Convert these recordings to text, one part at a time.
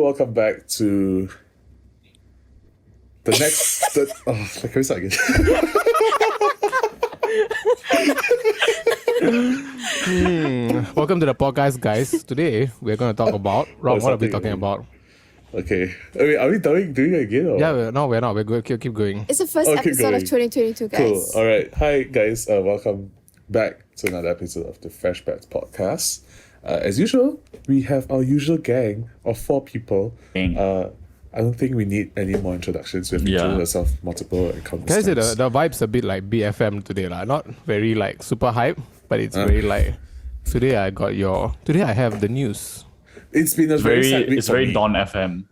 welcome back to the next... can we start again? Welcome to the podcast, guys. Today, we're going to talk about... Rob, what are we talking about? Okay. Wait, are we doing it again? Or? Yeah, we're not. We're good. Keep going. It's the first episode of 2022, guys. Cool. All right. Hi, guys. Welcome back to another episode of the Fresh Brats podcast. As usual, we have our usual gang of 4 people. I don't think we need any more introductions. We've introduced ourselves multiple and countless Can I say times. the vibe's a bit like BFM today, not very like super hype, but it's very like today I have the news. It's been a very sad week for very me. Dawn FM.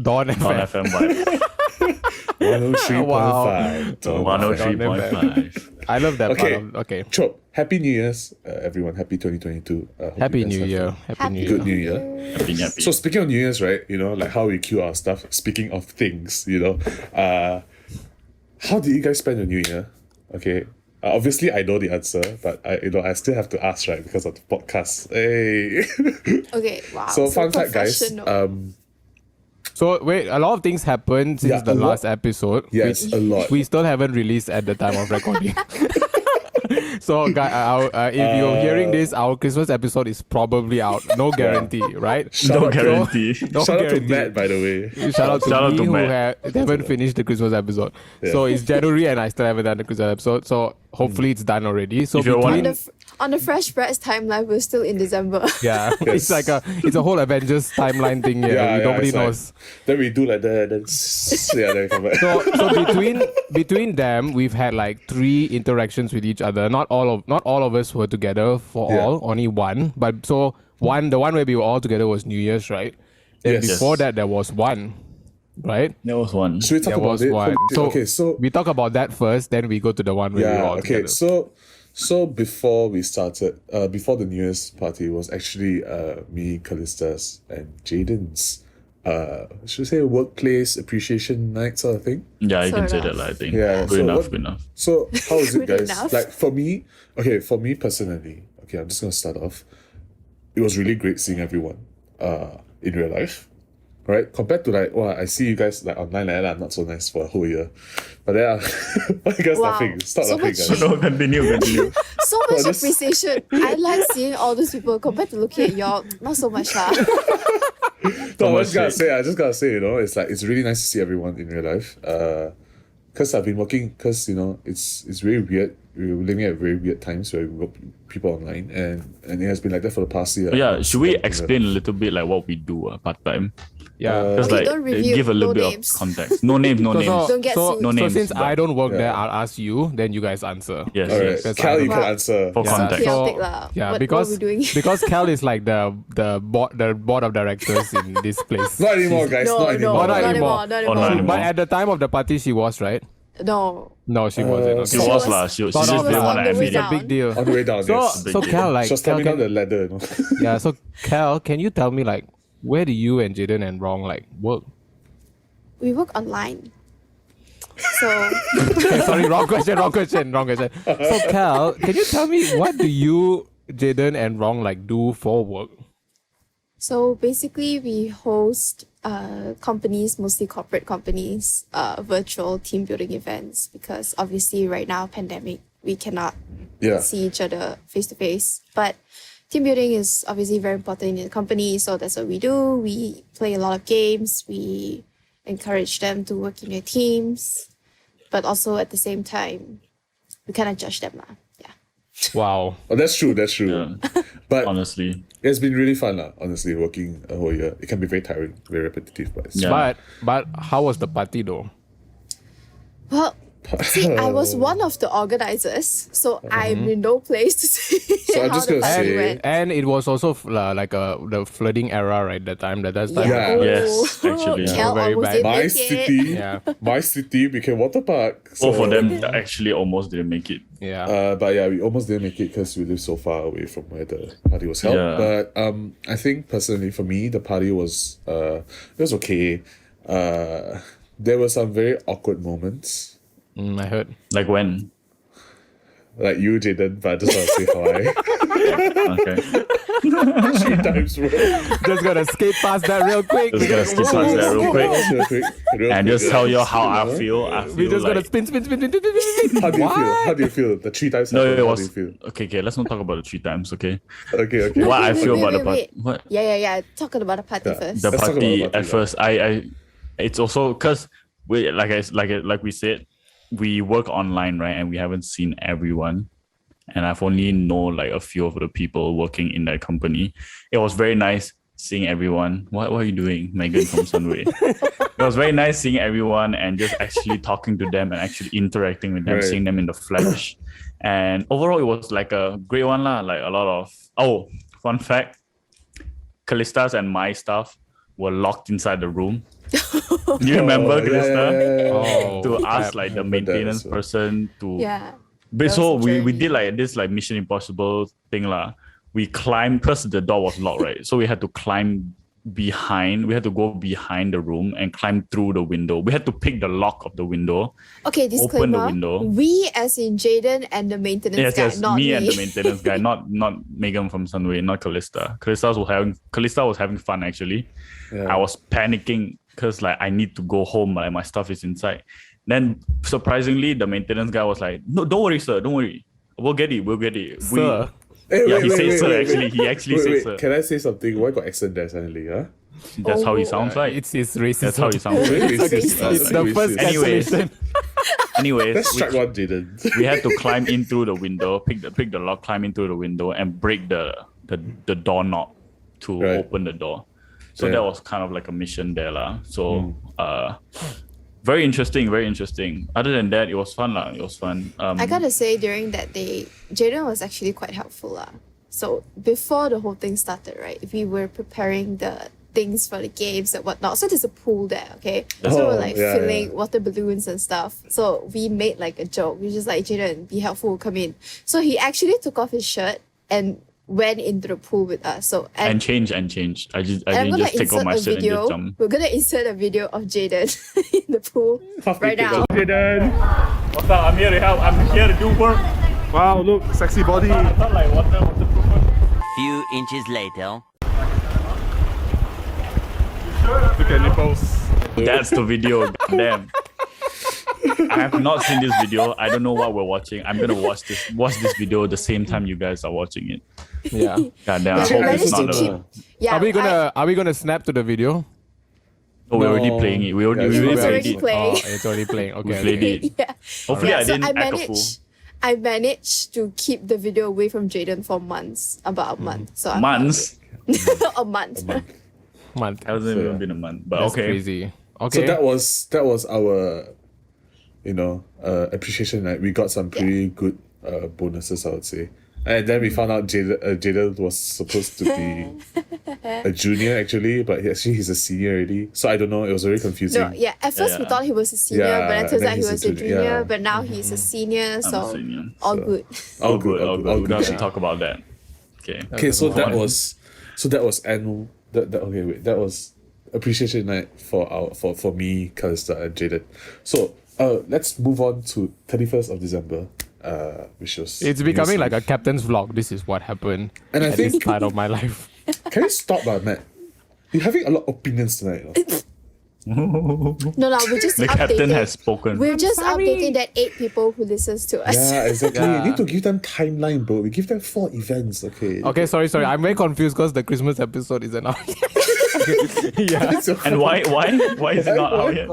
Dawn Dawn FM. FM vibe. 103.5. Wow. Dawn 103.5. I love that Okay. part. Okay. Chop. Happy New Year's, everyone. Happy 2022. Hope Happy you guys New have Year. a Happy New Year. Good New Year. Happy. So speaking of New Year's, right? You know, like how we cue our stuff. Speaking of things, how did you guys spend your New Year? Okay. Obviously, I know the answer, but I still have to ask, right? Because of the podcast. Hey. Okay, wow. So fun fact, guys. professional. So wait, a lot of things happened since the last episode. Yes, which a lot. we still haven't released at the time of recording. So, if you're hearing this, our Christmas episode is probably out. No guarantee, right? No guarantee. No Shout out to guarantee. Matt, by the way. Shout out to me to who Matt. haven't finished the Christmas episode. Yeah. So it's January and I still haven't done the Christmas episode. So hopefully it's done already. So If you're between On the Fresh Brats timeline, we're still in December. yeah, Yes. it's a whole Avengers timeline thing here. Nobody it's like- knows. then we do like that, then then come back. So between them, we've had like 3 interactions with each other. Not all of us were together for all, only one. But the one where we were all together was New Year's, right? Then Yes. before that there was one, right? There was one. Should we talk There about was it? one. So So we talk about that first, then we go to the one where we were all okay. together. So before we started, before the New Year's party was actually me, Callista's, and Jaden's. Should we say workplace appreciation night sort of thing? Yeah, you can Sort say of. that, I think. Yeah, Good so enough, what- good enough. So how is it, Good guys? enough. Like for me personally, okay, I'm just gonna start off. It was really great seeing everyone in real life, right? Compared to like, I see you guys like online and I'm not so nice for a whole year. But then, why you guys Wow. laughing? Stop So laughing, much- guys. No, continue. So much this- appreciation. I like seeing all those people compared to looking at y'all. Not so much, No, I much just gotta say, it's like it's really nice to see everyone in real life. Because I've been working, it's very weird. We're living at very weird times where we work people online, and it has been like that for the past year. Yeah, should we explain a little bit like what we do part time? Yeah. Because Okay, like don't reveal, give a little no bit names. of context. No names, no names. Don't get sued. No names, since but- I don't work Yeah. there, I'll ask you, then you guys answer. Yes, All right, yes. That's Cal, you fine. can Wow. answer. For Yeah. context. Chaotic lah. Yeah, What because are we doing? because Cal is like the board of directors in this place. Not anymore, guys. No, not no, anymore. not anymore. not Oh, anymore. not anymore. But at the time of the party, she was, right? No. No, she wasn't. She Okay. She was was- lah. She No, just no, didn't no, want on to the way It's admit it. a big deal. On the way down, So yes. Big so deal. Cal, like She was Cal coming down can, the ladder, you know. yeah. So Cal, can you tell me like where do you and Jaden and Rong like work? We work online. So, Okay, sorry, wrong question. So Cal, can you tell me what do you, Jaden and Rong like do for work? so basically we host companies, mostly corporate companies, virtual team building events because obviously right now pandemic we cannot Yeah. see each other face to face. But team building is obviously very important in the company, so that's what we do. We play a lot of games. We encourage them to work in their teams, but also at the same time, we kind of judge them lah. Yeah. Wow. Oh, that's true. Yeah. But Honestly. it's been really fun, lah. Honestly, working a whole year. It can be very tiring, very repetitive, but it's Yeah. But how was the party though? Well, see, I was one of the organizers, so I'm in no place to say So I'm how just the gonna party say- went. And it was also like the flooding era, right? That time. That's time. Yeah. Oh, Yes, actually. Kel Very almost bad. didn't my make city, it. Yeah. my city became water park. So, Both of them actually almost didn't make it. Yeah. But yeah, we almost didn't make it because we live so far away from where the party was held. Yeah. But I think personally for me, the party was it was okay. There were some very awkward moments. I heard. Like when? Like you, Jaden, but I just want to say how Okay. 3 times, bro. Just gonna skate past that real quick. Just gonna skip past that real quick. And just tell you how I feel. We just like, gonna spin. How do you feel? How do you feel? The 3 times. No, happened, it how was do you feel? okay. Let's not talk about the 3 times. Okay. Okay. What I feel about the wait. party. What Yeah. Talking about the party first. the Let's talk about party the party, at first. It's also because we like we said, we work online, right? And we haven't seen everyone. And I've only know like a few of the people working in that company. It was very nice seeing everyone. What are you doing, Megan from Sunway? It was very nice seeing everyone and just actually talking to them and actually interacting with them, Right. seeing them in the flesh. And overall, it was like a great one lah. Like a lot of fun fact, Callista's and my stuff were locked inside the room. Do you remember, Oh, Callista? Oh, To ask I like the remember that maintenance as well. person to Yeah. but That so was a we journey. did like this like Mission Impossible thing lah. We climbed because the door was locked, right? So we had to climb behind. We had to go behind the room and climb through the window. We had to pick the lock of the window. Okay, Open the disclaimer. window. We as in Jaden and the maintenance guy, Yes, not me and the maintenance guy, not Megan from Sunway, not Callista. Callista was having fun actually. Yeah. I was panicking because like I need to go home, like my stuff is inside. Then surprisingly, the maintenance guy was like, "No, don't worry, sir, don't worry. We'll get it. Sir. Hey, Yeah, wait, he wait, said wait, sir wait, actually. wait. He actually Wait, said wait, sir. can I say something? Why got accent there suddenly, huh? That's how he Oh. sounds like. It's racist. That's how he sounds like. Very racist. It's It's the Very first racist. Anyways. cancellation. Anyways, Let's strike one, Jaden. we had to climb in through the window, pick the lock, climb in through the window, and break the doorknob to Right. open the door. So Yeah. that was kind of like a mission there, lah. So very interesting, very interesting. Other than that, it was fun, lah. It was fun. I gotta say, during that day, Jaden was actually quite helpful. So before the whole thing started, right, we were preparing the things for the games and whatnot. So there's a pool there, okay? So we're like yeah, filling water balloons and stuff. So we made like a joke. We just like, Jaden, be helpful, come in. So he actually took off his shirt and went into the pool with us. So and change. I and I'm didn't gonna just take off insert my a shirt and video. just jump. We're gonna insert a video of Jaden in the pool Half right naked, now. Jaden, what's up? I'm here to help. I'm here to do work. Wow, look, sexy body. Not like waterproof. Few inches later. Look at nipples. That's the video. Damn. I have not seen this video. I don't know what we're watching. I'm gonna watch this video the same time you guys are watching it. Yeah. God damn. I Yeah, hope managed it's to not keep- a. Yeah, Are we gonna snap to the video? Oh, we're already No. playing it. We already, Yeah, we it's already already played it. playing. Oh, it's already playing. Okay. We played okay. it. Yeah. Hopefully, I So didn't act a fool. I managed to keep the video away from Jaden for months, about a month. So I'm Months. a month. Month. Hasn't So, even yeah. been a month. But That's okay. crazy. Okay. So that was our, appreciation. Right? We got some pretty good bonuses, I would say. And then we found out Jadel was supposed to be a junior actually, but he's a senior already. So I don't know. It was very confusing. No, yeah. At first we Yeah. thought he was a senior, Yeah, but it and turns then out he he's a was a junior, junior. yeah. But now he's a senior, I'm so a senior. all So- good. All good. all We don't have to yeah. talk about that. Okay. Okay, so that fun. was annual. Okay, wait, that was appreciation night for me, Callista, and Jaden. So let's move on to 31st of December, which was It's becoming like a captain's vlog. This is what happened And I at this think- part of my life. Can you stop, Matt? You're having a lot of opinions tonight. You know? No, we're just The captain updating. has spoken. We're just sorry. updating that 8 people who listens to us. Yeah, exactly. Yeah. You need to give them timeline, bro. We give them 4 events, okay? Okay, sorry. I'm very confused because the Christmas episode isn't out. Yeah. So- And why is it not out yet?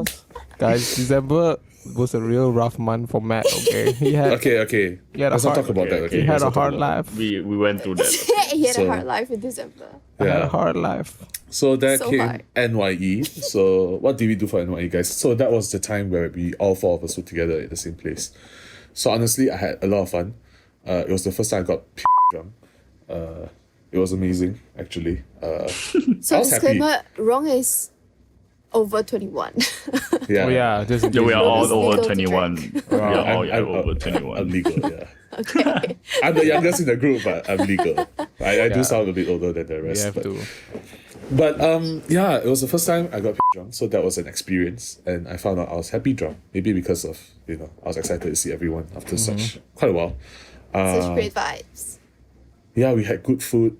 Guys, December was a real rough month for Matt, okay? He had Okay. Yeah, the Let's not heart- talk about that. okay, Okay, he had Let's a not talk hard about that. life. We went through that. He had So- a hard life in December. I had a Yeah. hard life. So that So came hard. NYE. So what did we do for NYE, guys? So that was the time where we all 4 of us were together at the same place. So honestly, I had a lot of fun. It was the first time I got drunk. It was amazing, actually. So I was happy. disclaimer, Rong is over 21. Yeah. Oh yeah, just in Yeah, we case are you- all It's over legal to 21. drink. We are all I'm over 21. I'm legal, yeah. Okay. I'm the youngest in the group, but I'm legal. I do Yeah. sound a bit older than the We rest. have but, to. But yeah, it was the first time I got drunk, so that was an experience, and I found out I was happy drunk. Maybe because of I was excited to see everyone after such quite a while. Such great vibes. Yeah, we had good food,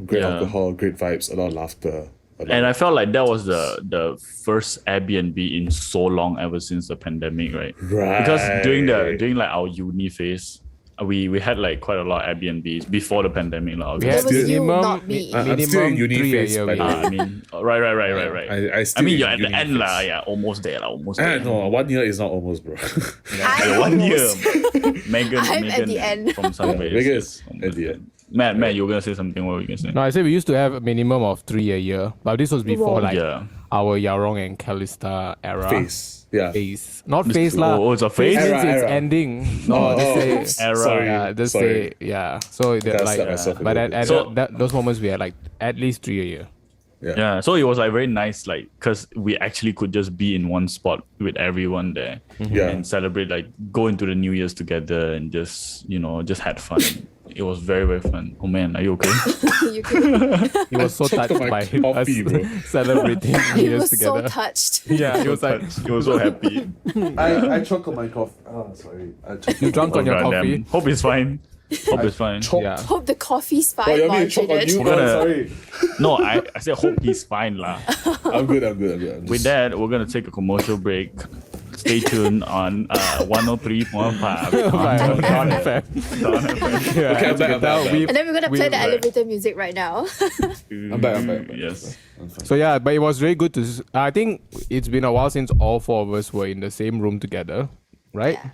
great Yeah. alcohol, great vibes, a lot of laughter. And I felt like that was the first Airbnb in so long ever since the pandemic, right? Because during like our uni phase, we had like quite a lot of Airbnbs before the pandemic. We It had was you, minimum, not me. I'm still in minimum uni 3 a phase, year. by we the way. had. I mean, right. I I mean, in you're at the uni end, phase. lah. Yeah, almost there, almost there. No, 1 year is not almost, bro. I Yeah, 1 year. almost. Megan, I'm at the end. from Sunbase. Megan is at the end. Matt, you were gonna say something. What were you gonna say? No, I said we used to have a minimum of 3 a year, but this was before Wow. like Yeah. our Yarong and Kalista era. Phase. Yeah. Phase. Not phase lah. Oh, it's a phase? means Era, it's era. ending. No, just say Era. Sorry. yeah, just sorry. say yeah. So that Gotta like, slap myself a but little at bit. So- those moments we had like at least 3 a year. Yeah, so it was like very nice, like because we actually could just be in one spot with everyone there Yeah. and celebrate, like go into the New Year's together and just just had fun. It was very very fun. Oh man, are you okay? You can, He was so choked touched on my by coffee, bro. us celebrating New he Year's was together. so touched. Yeah, he was like, He was so happy. I choked on my coffee. Oh, sorry. I choked you drunk on your goddamn. coffee? Hope it's fine. Hope it's fine. choked. Yeah. Hope the coffee's fine. Oh, you want me while to choke on Jaden- you? We're gonna- Oh, sorry. No, I said hope he's fine lah. I'm good. I'm With that, we're gonna take a commercial break. Stay tuned on 103.5. Don FM. Yeah, Okay, I'm back, I'm back. And then we're gonna play the we- elevator music right now. I'm back. Yes. So yeah, but it was very good to. I think it's been a while since all four of us were in the same room together, right? Yeah.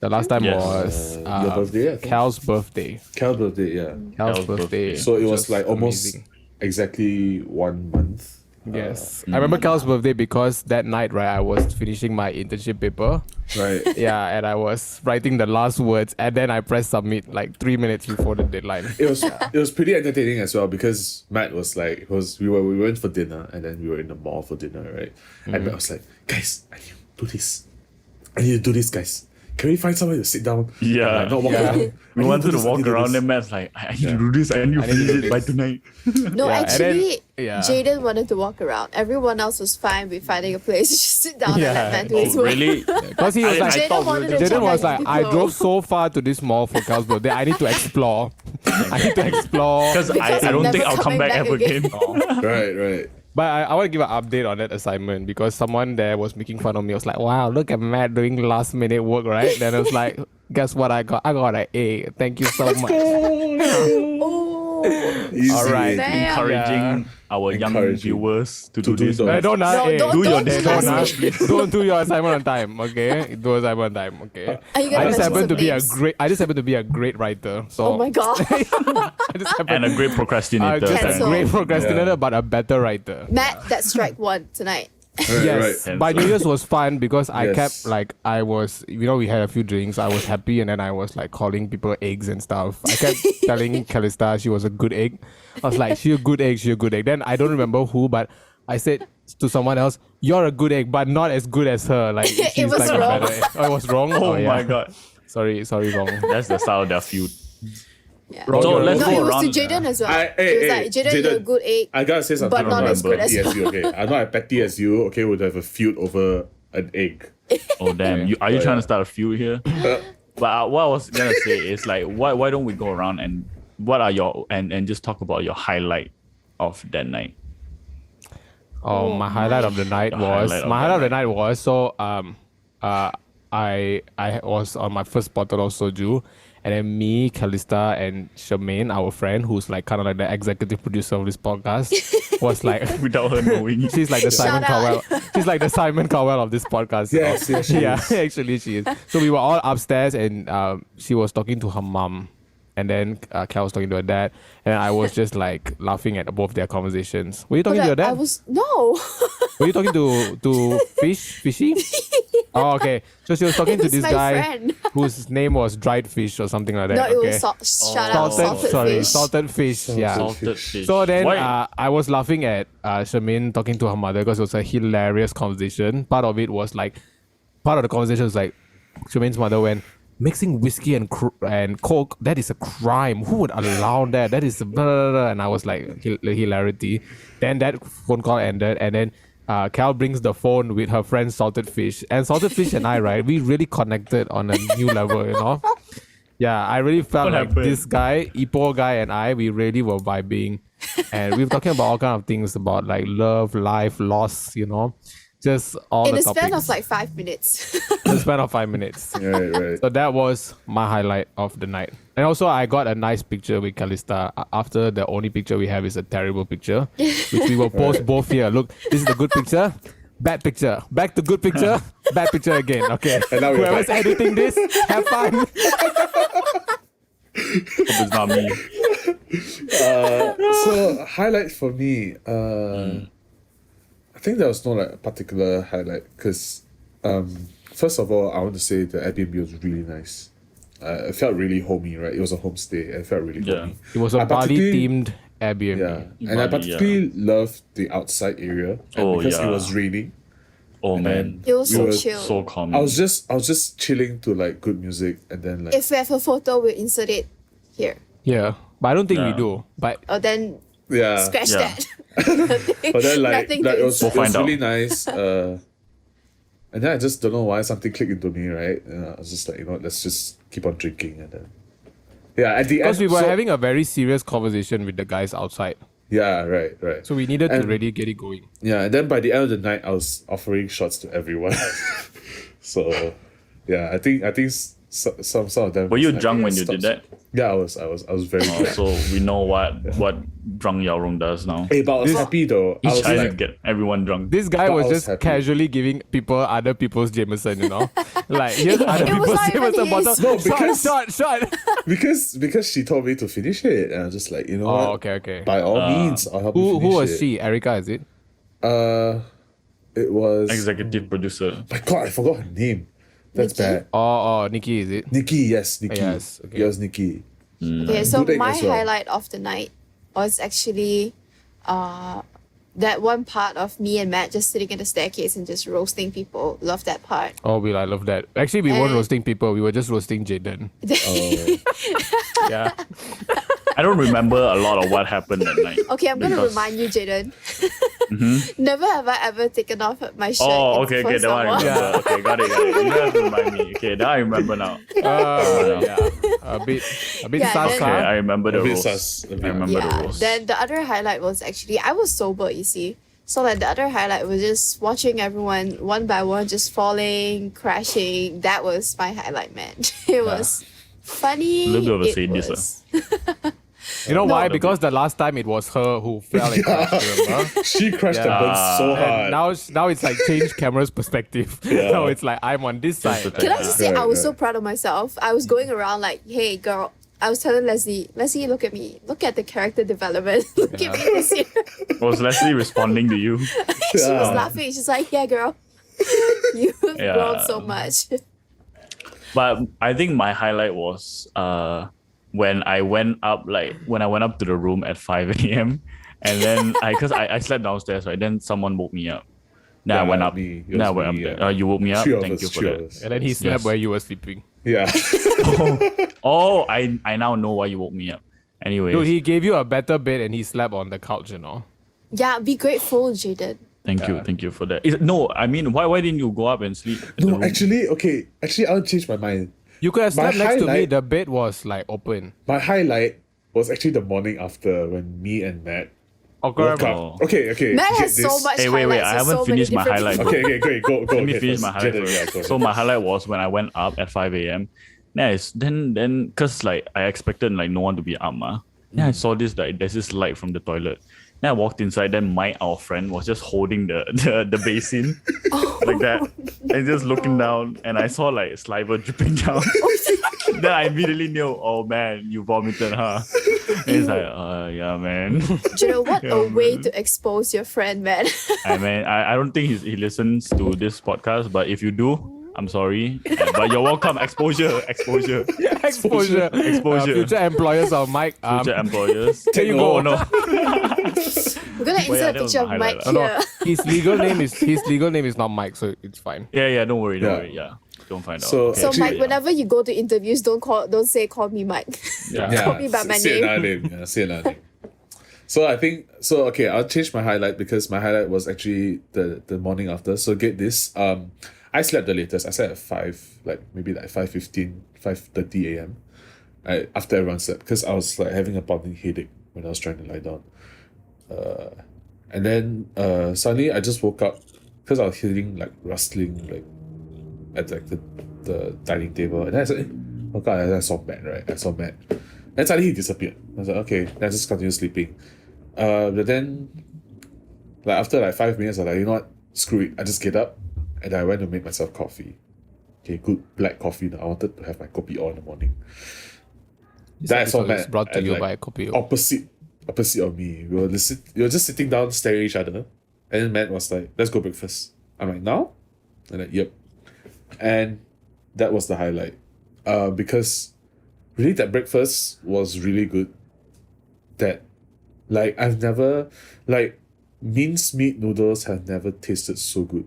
The last time Yes. was Your birthday, I think. Cal's birthday. Cal's birthday, yeah. Cal's Cal's birthday. birthday. So it which was like almost amazing. exactly 1 month. Yes, I remember Cal's birthday because that night, right, I was finishing my internship paper. Right. Yeah, and I was writing the last words, and then I pressed submit like 3 minutes before the deadline. It was pretty entertaining as well because Matt was like we went for dinner and then we were in the mall for dinner, right? And Matt was like, guys, I need to do this. I need to do this, guys. Can we find somewhere to sit down? Yeah. And, like, not walk around. We wanted to walk around, and and Matt's like, I need to do this. I need to I need to finish do it by this. tonight. No, Yeah, and then- actually, yeah. Jaden wanted to walk around. Everyone else was fine with finding a place to just sit down Yeah. and let Matt do Oh, his work. really? Because he was like, Jaden thought we were wanted to just- Jaden check was out like, the I people. drove so far to this mall for Cal's birthday. I need to explore. I need to explore. Because Because I I'm don't think never I'll come coming back back ever again. again. Right. But I want to give an update on that assignment because someone there was making fun of me. I was like, wow, look at Matt doing last minute work, right? Then I was like, guess what I got? I got an A. Thank you so much. Oh, Easy. All right. Damn. Encouraging our young Encouraging. viewers to To do this. do Hey, don't No, hey, don't- do your don't day, stress don't me. don't do your assignment on time, okay? Do assignment on time, okay? Are you gonna I just mention happen some to be names? I just happen to be a great writer. So Oh my god. I just happen And a great procrastinator. just a Cancel. great procrastinator, Yeah. but a better writer. Matt, that's strike one tonight. Yes, Right. but New Year's was fun because I Yes. kept like I was, we had a few drinks. I was happy, and then I was like calling people eggs and stuff. I kept telling Kalista she was a good egg. I was like, she's a good egg, she's a good egg. Then I don't remember who, but I said to someone else, "You're a good egg, but not as good as her." Like she's was like a wrong. better egg. Oh, it was wrong. Oh yeah. my god. Sorry, wrong. That's the style of their feud. Yeah. So let's no, go it was around. to Jaden as well. Hey, it was like, Jaden, you're a good egg. I gotta say something. But not I'm as good as petty as you. Okay, I'm not as petty as you. Okay, we'd have a feud over an egg. Oh damn! Are you trying to start a feud here? But what I was gonna say is like, why don't we go around and what are your and just talk about your highlight of that night? Oh, my highlight of the night The was highlight of my the highlight of the night was so I was on my first bottle of soju, and then me, Kalista, and Charmaine, our friend, who's like kind of like the executive producer of this podcast, was like Without her knowing. she's like the Simon Shout out. Cowell. She's like the Simon Cowell of this podcast. Yes, she yeah, is. actually she is. So we were all upstairs, and she was talking to her mom. And then Cal was talking to her dad, and I was just like laughing at both their conversations. Were you talking to your dad? I was no. Were you talking to fishy? Oh, okay. So she was talking to was this my guy friend. whose name was dried fish or something like that. No, it okay. was shout out salted. salted fish. Salted fish. Yeah. Salted fish. So then Why? I was laughing at Charmaine talking to her mother because it was a hilarious conversation. Part of the conversation was like Charmaine's mother went, mixing whiskey and coke, that is a crime. Who would allow that? That is blah, blah, blah. And I was like, hilarity. Then that phone call ended, and then Cal brings the phone with her friend Salted Fish. And Salted Fish and I, right, we really connected on a new level, Yeah, I really felt What like happened? this guy, Ipo guy, and we really were vibing, and we were talking about all kind of things about like love, life, loss, just all In the a span topics. of like 5 minutes. In the span of 5 minutes. Right, right. So that was my highlight of the night. And also, I got a nice picture with Kalista after the only picture we have is a terrible picture, which we will post both here. Look, this is the good picture, bad picture, back to good picture, bad picture again. Okay. And now we're Whoever's back. editing this, have fun. Hope it's not me. So highlight for me, I think there was no like particular highlight because, first of all, I want to say the Airbnb was really nice. It felt really homey, right? It was a homestay. It felt really Yeah. homey. It was a I Bali particularly- themed Airbnb. Yeah, and I Bali, particularly loved the outside area, and Oh, because it yeah. was raining. Oh And man, It was we so were- chill. so calm. I was just chilling to like good music, and then like If we have a photo, we'll insert it here. Yeah. But I don't think we Yeah. do. But Oh, then yeah. scratch Yeah. that. But then like Nothing it to was, insert. it was We'll really find nice. And then I just don't know why something clicked into me, right? And I was just like, let's just keep on drinking, and then at the because end we were so- having a very serious conversation with the guys outside. yeah, right. So we needed to And- really get it going. Yeah, and then by the end of the night, I was offering shots to everyone. So, yeah, I think some of them. Were you was like, drunk "Hey, when you stop, did that? Yeah, I was very Oh, drunk. so we know what drunk Yao Rong does now. Hey, but I was happy though. I was Trying to like, get everyone drunk. This guy But was I was just happy. casually giving people other people's Jameson, Like, here's other It was people's not even Jameson his. bottle. No, because- Shot. because she told me to finish it, and I was just like, you know Oh, what? okay. By all means, I'll help you Who finish was it. she? Erica, is it? It was. Executive producer. My God, I forgot her name. That's Nikki? bad. Oh, Nikki, is it? Nikki, yes, Nikki. Yes, okay. Yes, Nikki. Okay, so Good egg my as well. highlight of the night was actually that one part of me and Matt just sitting at the staircase and just roasting people. Love that part. Oh, I love that. Actually, we weren't And- roasting people. We were just roasting Jaden. Oh, Yeah. I don't remember a lot of what happened that night. Okay, I'm gonna because- remind you, Jaden. Never have I ever taken off my shirt. Oh, in okay, front of that one I someone. remember. Okay, got it. You don't have to remind me. Okay, now I remember now. Yeah. A bit Yeah, sus, then- Okay, huh? I remember the A bit roast. sus, a bit. I remember the Yeah. roast. Then the other highlight was actually I was sober, you see. So like the other highlight was just watching everyone one by one just falling, crashing. That was my highlight, man. It was funny. A little bit of a it sadist, was- You know why? No. Because the last time it was her who fell and crashed, remember? She crashed and burned so hard. And now it's like changed camera's perspective. Now it's like I'm on this side. the Can I just say Right, I was right. so proud of myself. I was going around like, hey girl, I was telling Leslie, look at me. Look at the character development. Look at me this year. Was Leslie responding to you? She was Yeah. laughing. She's like, yeah, girl. You've Yeah. grown so much. But I think my highlight was when I went up to the room at 5 a.m. and then I slept downstairs, right? Then someone woke me up. Then I Yeah, went up. me. It Then I was went me, up yeah. there. You woke me up. Three of Thank us, you for three of that. us. And then he slept Yes. where you were sleeping. Yeah. Oh, I now know why you woke me up. Anyway, Dude, he gave you a better bed and he slept on the couch. Yeah, be grateful, Jaden. thank you for that. No, I mean, why didn't you go up and sleep? in the No, room? actually, I'll change my mind. You could have My slept next to me. highlight- The bed was like open. My highlight was actually the morning after when me and Matt woke Okay. up. Okay. Matt get has so this. much Hey, wait, highlights I for haven't so finished many my different highlight. people. Okay, great. Go. Let me ahead finish first. my highlight Jaden, first. yeah, go So ahead. my highlight was when I went up at 5 a.m. Then cause like I expected like no one to be up, ma. Then I saw this like there's this light from the toilet. Then I walked inside. Then Mike, our friend, was just holding the basin like that, and just looking down. And I saw like saliva dripping down. Then I immediately knew, oh man, you vomited, huh? And it's like, yeah, man. Do you know what Yeah, a way man. to expose your friend, man? I don't think he listens to this podcast, but if you do, I'm sorry. But you're welcome. Exposure. Exposure. Exposure. Future employers of Mike. Future employers. There you Oh, go. no. We're gonna yeah, insert a that was picture of my Mike highlight. here. No, his legal name is not Mike, so it's fine. Yeah, don't worry. Yeah. Yeah. Don't find out. So- Okay. So Actually, Mike, whenever you go to interviews, don't say call me Mike. Yeah. Call me by my say name. another name. Yeah, say another name. So I think okay, I'll change my highlight because my highlight was actually the morning after. So get this. I slept the latest. I slept at 5, like maybe like 5:15, 5:30 a.m. after everyone slept, because I was like having a pounding headache when I was trying to lie down. And then suddenly I just woke up because I was hearing like rustling like at like the dining table, and then I said, oh god, and I saw Matt, right? I saw Matt. And suddenly he disappeared. I was like, okay, then I just continue sleeping. But then like after like 5 minutes, I was like, you know what? Screw it. I just get up and I went to make myself coffee. Okay, good black coffee. Now I wanted to have my kopi in the morning. Then I saw episode is Matt brought to and, you like, by Kopi O. opposite of me. We were just sitting down staring at each other. And then Matt was like, let's go breakfast. I'm like, now? And like, yep. And that was the highlight. Because really that breakfast was really good. That like I've never like minced meat noodles have never tasted so good.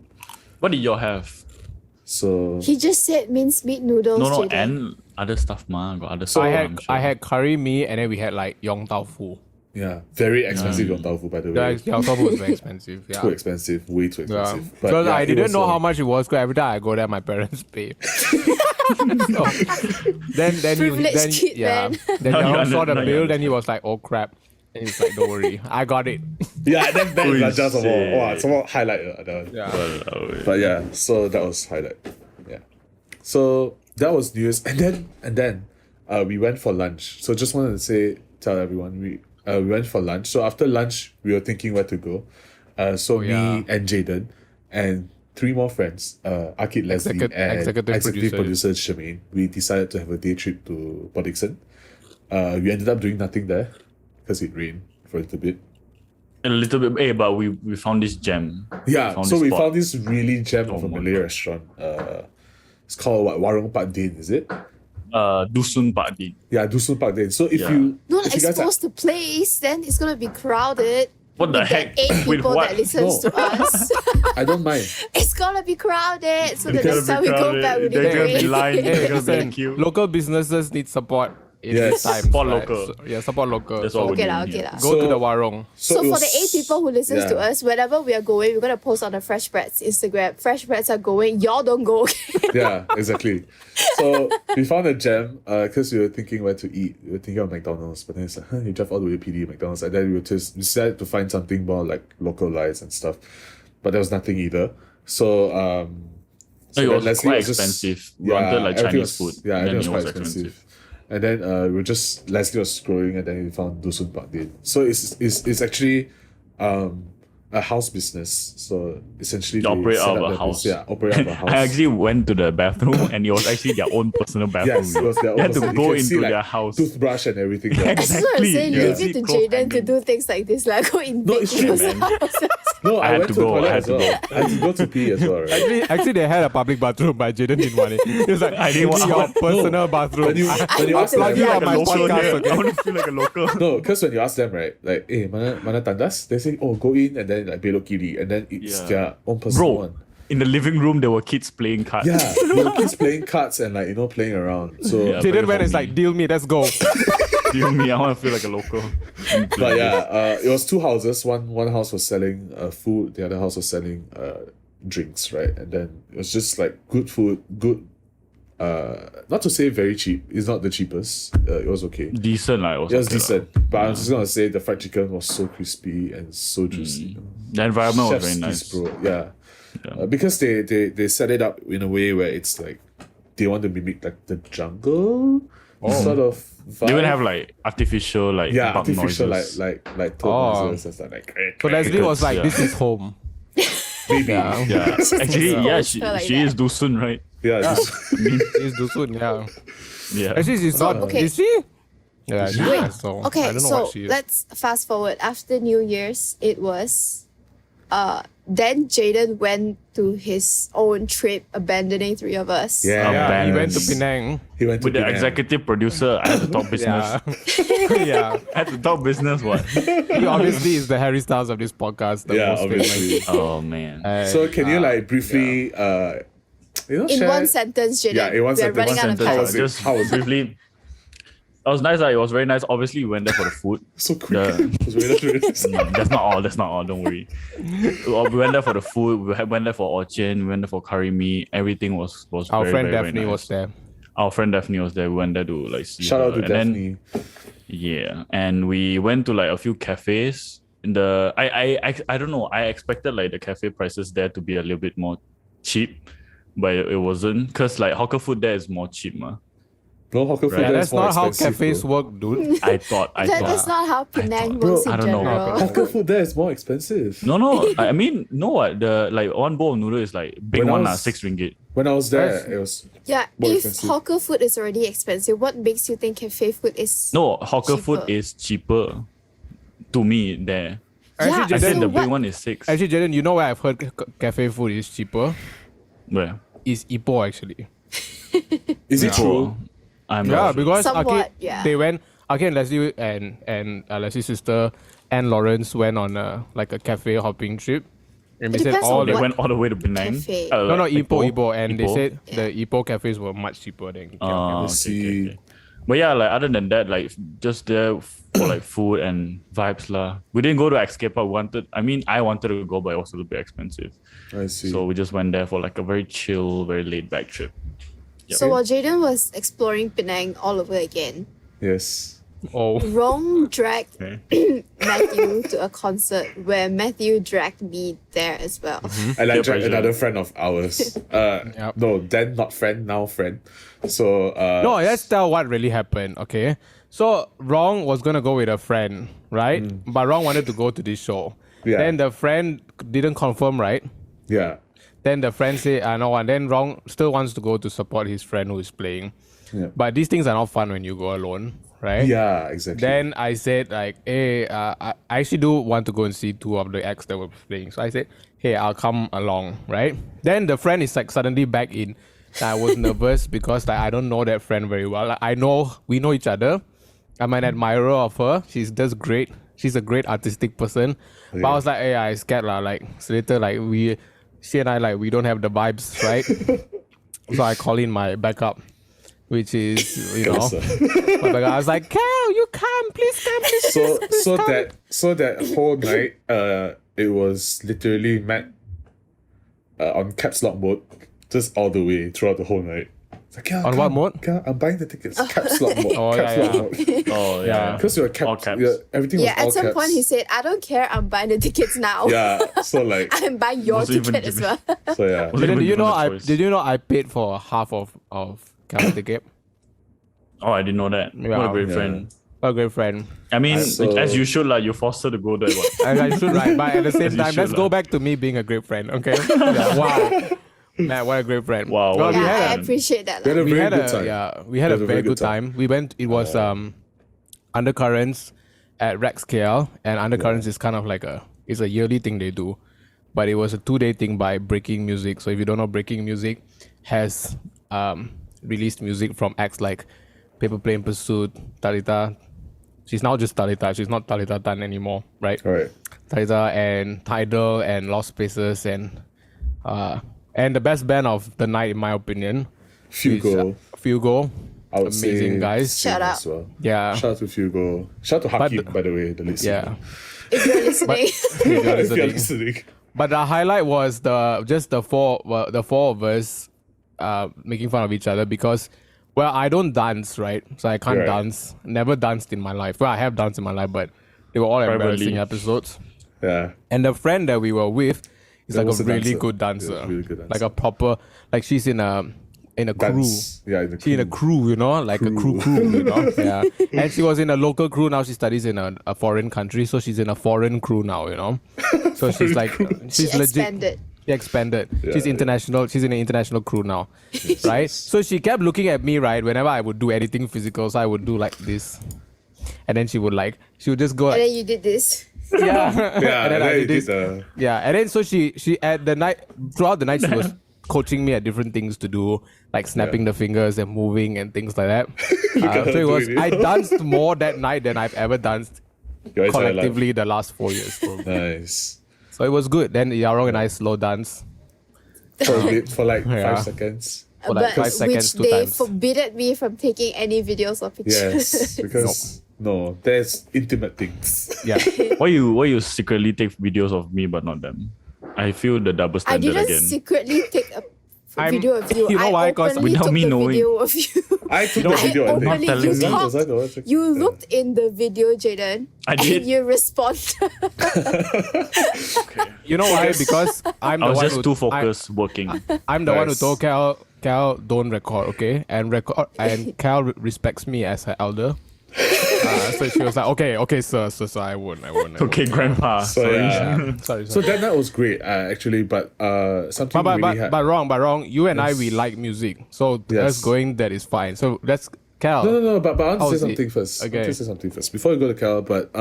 What did y'all have? So He just said minced meat noodles. No, Jaden. and other stuff, ma. Got other stuff. I had curry mee, and then we had like yong tau fu. yeah, very expensive yong tau fu, by the way. The yong tau fu was very expensive. Yeah. Too expensive, way too Yeah, expensive. But because yeah, I it didn't was, know how much it was. Because every time I go there, my parents pay. So, then Privileged kid, yeah. man. Then Now you Yong saw the now you bill. Then understand. he was like, "Oh crap!" And he's like, "Don't worry, I got it." Yeah, then Oh, like just some more. shit. Wow, some more highlight. That one. Yeah. But yeah, so that was highlight. Yeah. So that was New Year's, and then we went for lunch. So just wanted to tell everyone we went for lunch. So after lunch we were thinking where to go. So yeah. me and Jaden and 3 more friends, Akid, Leslie, and executive producer Shemaine, we decided to have a day trip to Port Dickson. We ended up doing nothing there because it rained for a little bit. A little bit, but we found this gem. Yeah, Found so this we spot. found this really gem of a my Malay restaurant. It's called what, Warung Pak Din, is it? Dusun Pak Din. Yeah, Dusun Pak Din. So if Yeah. you Don't if you guys are, expose the place, then it's gonna be crowded. What the With heck? the 8 With people what? that listens No. to us. I don't mind. It's gonna be crowded. So the It's gonna next be time we go crowded. back with There's the gonna be grade. line. Hey, There's gonna be listen, a queue. local businesses need support in Yes. these times. Support right? local. So, yeah, support local. That's So all we're Okay doing lah, here. okay lah. go to So- the warung. So it for was- the 8 people who listens to yeah. us, wherever we are going, we're gonna post on the Fresh Brats Instagram. Fresh Brats are going. Y'all don't go. Yeah, exactly. So we found a gem because we were thinking where to eat. We were thinking of McDonald's, but then it's like, you drive all the way to PD McDonald's, and then we decided to find something more like localized and stuff. But there was nothing either. So No, it then was Leslie quite was just- expensive. We wanted like everything Chinese food. Yeah, and everything was then quite it was expensive. And then Leslie was scrolling, and then we found Dusun Pak Din. So it's actually a house business. So essentially They operate set out up of a their house. business- Yeah, operate out of a house. I actually went to the bathroom and it was actually their own personal bathroom. Yes, it was their own They had to personal- go you can see, into like, their house. Toothbrush and everything. there. That's what I'm Exactly, saying. yeah. Leave it to Clothes Jaden to hanging. do things like this. Like go invade it's true, people's man. houses. No, I had went to to the go, toilet I had as to well. go. I had to go to pee as well, right? Actually, they had a public bathroom, but Jaden didn't want it. He was like, I didn't want- your personal bathroom. When you I ask want to them, be you like on my a podcast, here. okay? I want to feel like a local. no, because when you ask them, right, like, hey, mana tandas? They say, oh, go in and then like belok kiri, and then it's Yeah. their own personal Bro, one. in the living room there were kids playing cards. Yeah, the kids playing cards and like playing around. So, Yeah. Jaden very went and is homey. like, deal me, let's go. Deal me, I want to feel like a local. but yeah, it was 2 houses. One house was selling food, the other house was selling drinks, right? And then it was just like good food, good. Not to say very cheap. It's not the cheapest. It was okay. Decent, like, It was okay lah. decent, but I'm just gonna say the fried chicken was so crispy and so juicy. The environment was Chef's very kiss, nice. bro. Yeah, because they set it up in a way where it's like they want to mimic like the jungle sort of vibe. They even have like artificial like yeah, bug artificial noises. like Oh. tone noises and like So Leslie was like, Yeah. this is home. maybe Yeah. Yeah, actually, yeah, Supposed to like she that. is Dusun, right? yeah. just- It's Dusun, yeah. Yeah. Actually, she's not. okay. Is she? Yeah, she Wait, is, so okay, I don't know so what she is. let's fast forward. After New Year's, it was then Jaden went to his own trip, abandoning 3 of us. yeah, Yeah, he went to Balance. Penang. He went to With the Penang. executive producer, I had to talk business. Yeah. yeah. I had to talk business. What? He obviously is the Harry Styles of this podcast. The Yeah, most obviously. Oh man. famous. So can you like briefly In share- one sentence, Jaden. Yeah, in one We're sentence. running One out of sentence. How time. was it? Just How was it? briefly. It was nice. It was very nice. Obviously, we went there for the food. so quick. Yeah. It was really nice. That's not all. That's not all. Don't worry. We went there for the food. Went there for Orchin. We went there for curry mee. Everything was Our very, friend very, very Daphne nice. was there. our friend Daphne was there. We went there to like see Shout her. out to And then, Daphne. yeah, and we went to like a few cafes. In the I don't know. I expected like the cafe prices there to be a little bit more cheap, but it wasn't. Cause like hawker food there is more cheap, ma. No, hawker food Yeah, there that's is more not how expensive, cafes bro. work, dude. I thought. That's not how Penang Bro, works in I don't know. general. Hawker food there is more expensive. No. I mean, no. What the like one bowl of noodle is like big When I one, was- 6 ringgit. When I was there, That's- it was Yeah, More if expensive. hawker food is already expensive, what makes you think cafe food is No, hawker food cheaper? is cheaper to me there. Yeah, Actually, I Jaden, said so the big what- one is 6. Actually, Jaden, you know where I've heard cafe food is cheaper? Where? Is Ipoh actually. is it true? I'm Yeah, not sure. because Somewhat, Aki, yeah. they went. Aki and Leslie and Leslie's sister and Lawrence went on like a cafe hopping trip. And we It said depends all on They the what went all the way to Penang. cafe? no Ipoh. Ipoh, and they Ipoh? said the Ipoh cafes were much cheaper than KL Oh, cafes. see. But yeah, like other than that, like just there for like food and vibes lah. We didn't go to Escape Park. I wanted to go, but it was a little bit expensive. I see. So we just went there for like a very chill, very laid back trip. So while Jaden was exploring Penang all over again, yes. Oh, Rong dragged Okay. Matthew to a concert where Matthew dragged me there as well. And Peer like pressure. another friend of ours. Yep. No, then not friend, now friend. So no, let's tell what really happened, okay? So Rong was gonna go with a friend, right? But Rong wanted to go to this show. Yeah. Then the friend didn't confirm, right? yeah. Then the friend said, no, and then Rong still wants to go to support his friend who is playing. Yeah. But these things are not fun when you go alone, right? Yeah, exactly. Then I said like, hey, I actually do want to go and see two of the acts that were playing. So I said, hey, I'll come along, right? Then the friend is like suddenly back in. I was nervous because like I don't know that friend very well. Like, we know each other. I'm an admirer of her. She's just great. She's a great artistic person. But I was like, hey, I scared lah. Like so later, like she and I like we don't have the vibes, right? So I call in my backup, which is Awesome. my backup. I was like, Cal, you come, please come, please. so that whole night, it was literally Matt on caps lock mode, just all the way throughout the whole night. It's like, yeah, On what mode? Yeah, I'm buying the tickets. Caps lock mode. Oh, caps yeah, lock yeah. mode. Oh yeah. Because you're All caps. caps. Yeah, everything Yeah, was all at some caps. point he said, I don't care, I'm buying the tickets now. Yeah, so like, I'm buying your Wasn't even ticket as well. so yeah. Was it Did even you given know a I choice? did you know I paid for half of Cal's ticket? Oh, I didn't know that. What Yeah. a great Yeah. friend. A great friend. I mean, So- as you should lah. You forced her to go there. What? I should right, but at the same As you time, let's should, go lah. back to me being a great friend. Okay. Yeah, wow. Man, what a great friend. Wow, Well, what we a- Yeah, I had a, appreciate that. We had lah. a we very had good a time. yeah, we had a very good time. We went. It was Undercurrents at Rex KL, and Undercurrents is kind of like it's a yearly thing they do, but it was a 2-day thing by Breaking Music. So if you don't know, Breaking Music has released music from acts like Paper Plane Pursuit, Talita. She's now just Talita. She's not Talita Tan anymore, right? All right. Talita and Tidal and Lost Spaces and the best band of the night, in my opinion, Fugo. is, Fugo. I would Amazing say guys. same Shout out. as well. Yeah. Shout out to Fugo. Shout out to But Hakim, the- by the way, the listener. Yeah. If you're listening. If you're If you're listening. listening. But the highlight was the four of us making fun of each other because, well, I don't dance, right? So I can't Right. dance. Never danced in my life. Well, I have danced in my life, but they were all embarrassing Privately. episodes. Yeah. And the friend that we were with is That like was a a really dancer. good Yeah, dancer. really good dancer. Like a proper, like she's in a crew. Dance. Yeah, in the She in a crew, you know, like a crew, you know. Yeah. And she was in a local crew. Now she studies in a foreign country, so she's in a foreign crew now, you know. So she's like, she's She legit. expanded. She expanded. Yeah, She's international. She's in an international crew now, right? So she kept looking at me, right? Whenever I would do anything physical, so I would do like this, and then she would just go And like, then you did this. yeah, Yeah, and then I you did this. did Yeah, and then so she at the night throughout the night she was coaching me at different things to do, like snapping the fingers and moving and things like that. So it was doing it. I danced more that night than I've ever danced your entire life. collectively the last 4 years. Probably. Nice. So it was good. Then Yarong and I slow dance. For a bit, for like Yeah. 5 seconds. For like 5 seconds, which 2 they times. forbidden me from taking any videos or pictures. Yes, because no, there's intimate things. Yeah. Why you secretly take videos of me but not them? I feel the double I standard didn't again. secretly take a video of you. You know I why? 'Cause openly without took me the knowing. video of you. I took the video. I I think. openly, telling you me. talked. Was I? You looked in the video, Jaden. I did. And you responded. Okay. You know why? Because I'm the I was one just who too focused working. I'm the one who Nice. told Cal don't record, okay? And Cal respects me as her elder. So she was like, okay, sir, I won't. Okay, grandpa. So, Sorry. yeah. Sorry. So that night was great, actually, but something but really had. but wrong. You and I, Yes. we like music, so Yes. us going that is fine. So let's Cal. No, but I want to How say was it? something first. I Okay. want to say something first before we go to Cal. But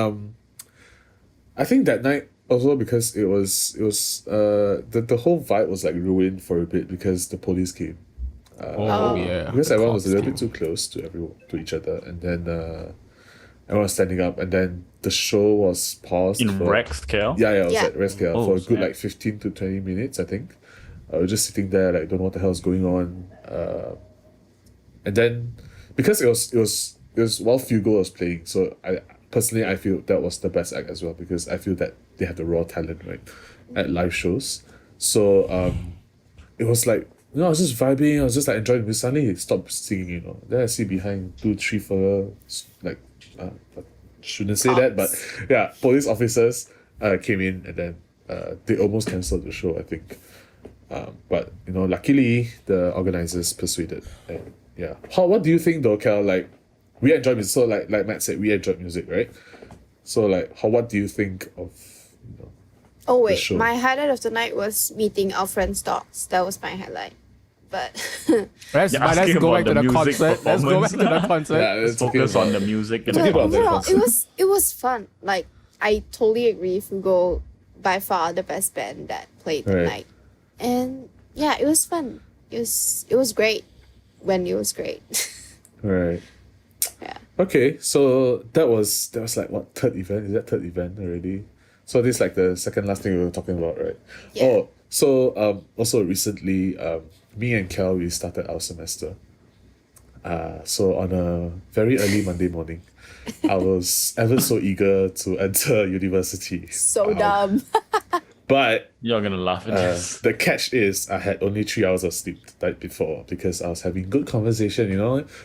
I think that night also because it was the whole vibe was like ruined for a bit because the police came. Yeah. Because the everyone was cops a little came. bit too close to each other, and then everyone was standing up, and then the show was paused In for, Rex, Kel? Yeah, it was Yeah. at Rescale Oh, for a good snap. like 15 to 20 minutes, I think. I was just sitting there like don't know what the hell is going on. And then because it was while Fugo was playing, so I feel that was the best act as well because I feel that they have the raw talent, right? At live shows. So it was like I was just vibing, I was just like enjoying the music. Suddenly he stopped singing, Then I see behind 2-3 further like I shouldn't say that, but yeah, police officers came in and then they almost cancelled the show, I think. But luckily the organizers persuaded. And yeah. What do you think though, Cal? Like we enjoyed music. So like Matt said, we enjoyed music, right? So like what do you think of Oh wait, show. my highlight of the night was meeting our friend's dogs. That was my highlight. But Let's You're let's asking go about back to the the music concert. Let's go back to performance. the concert. yeah, Let's focus on the music. And Talking about the overall, concert. it was fun. Like I totally agree. Fugo by far the best band that played the Right. night, and yeah, it was fun. It was great when it was great. Right. Yeah. Okay, so that was like what, third event? Is that third event already? So this is like the second last thing we were talking about, right? Yeah. Oh, so also recently me and Kel, we started our semester. So on a very early Monday morning, I was ever so eager to enter university. So dumb. But You're gonna laugh at this. the catch is I had only 3 hours of sleep the night before because I was having good conversation,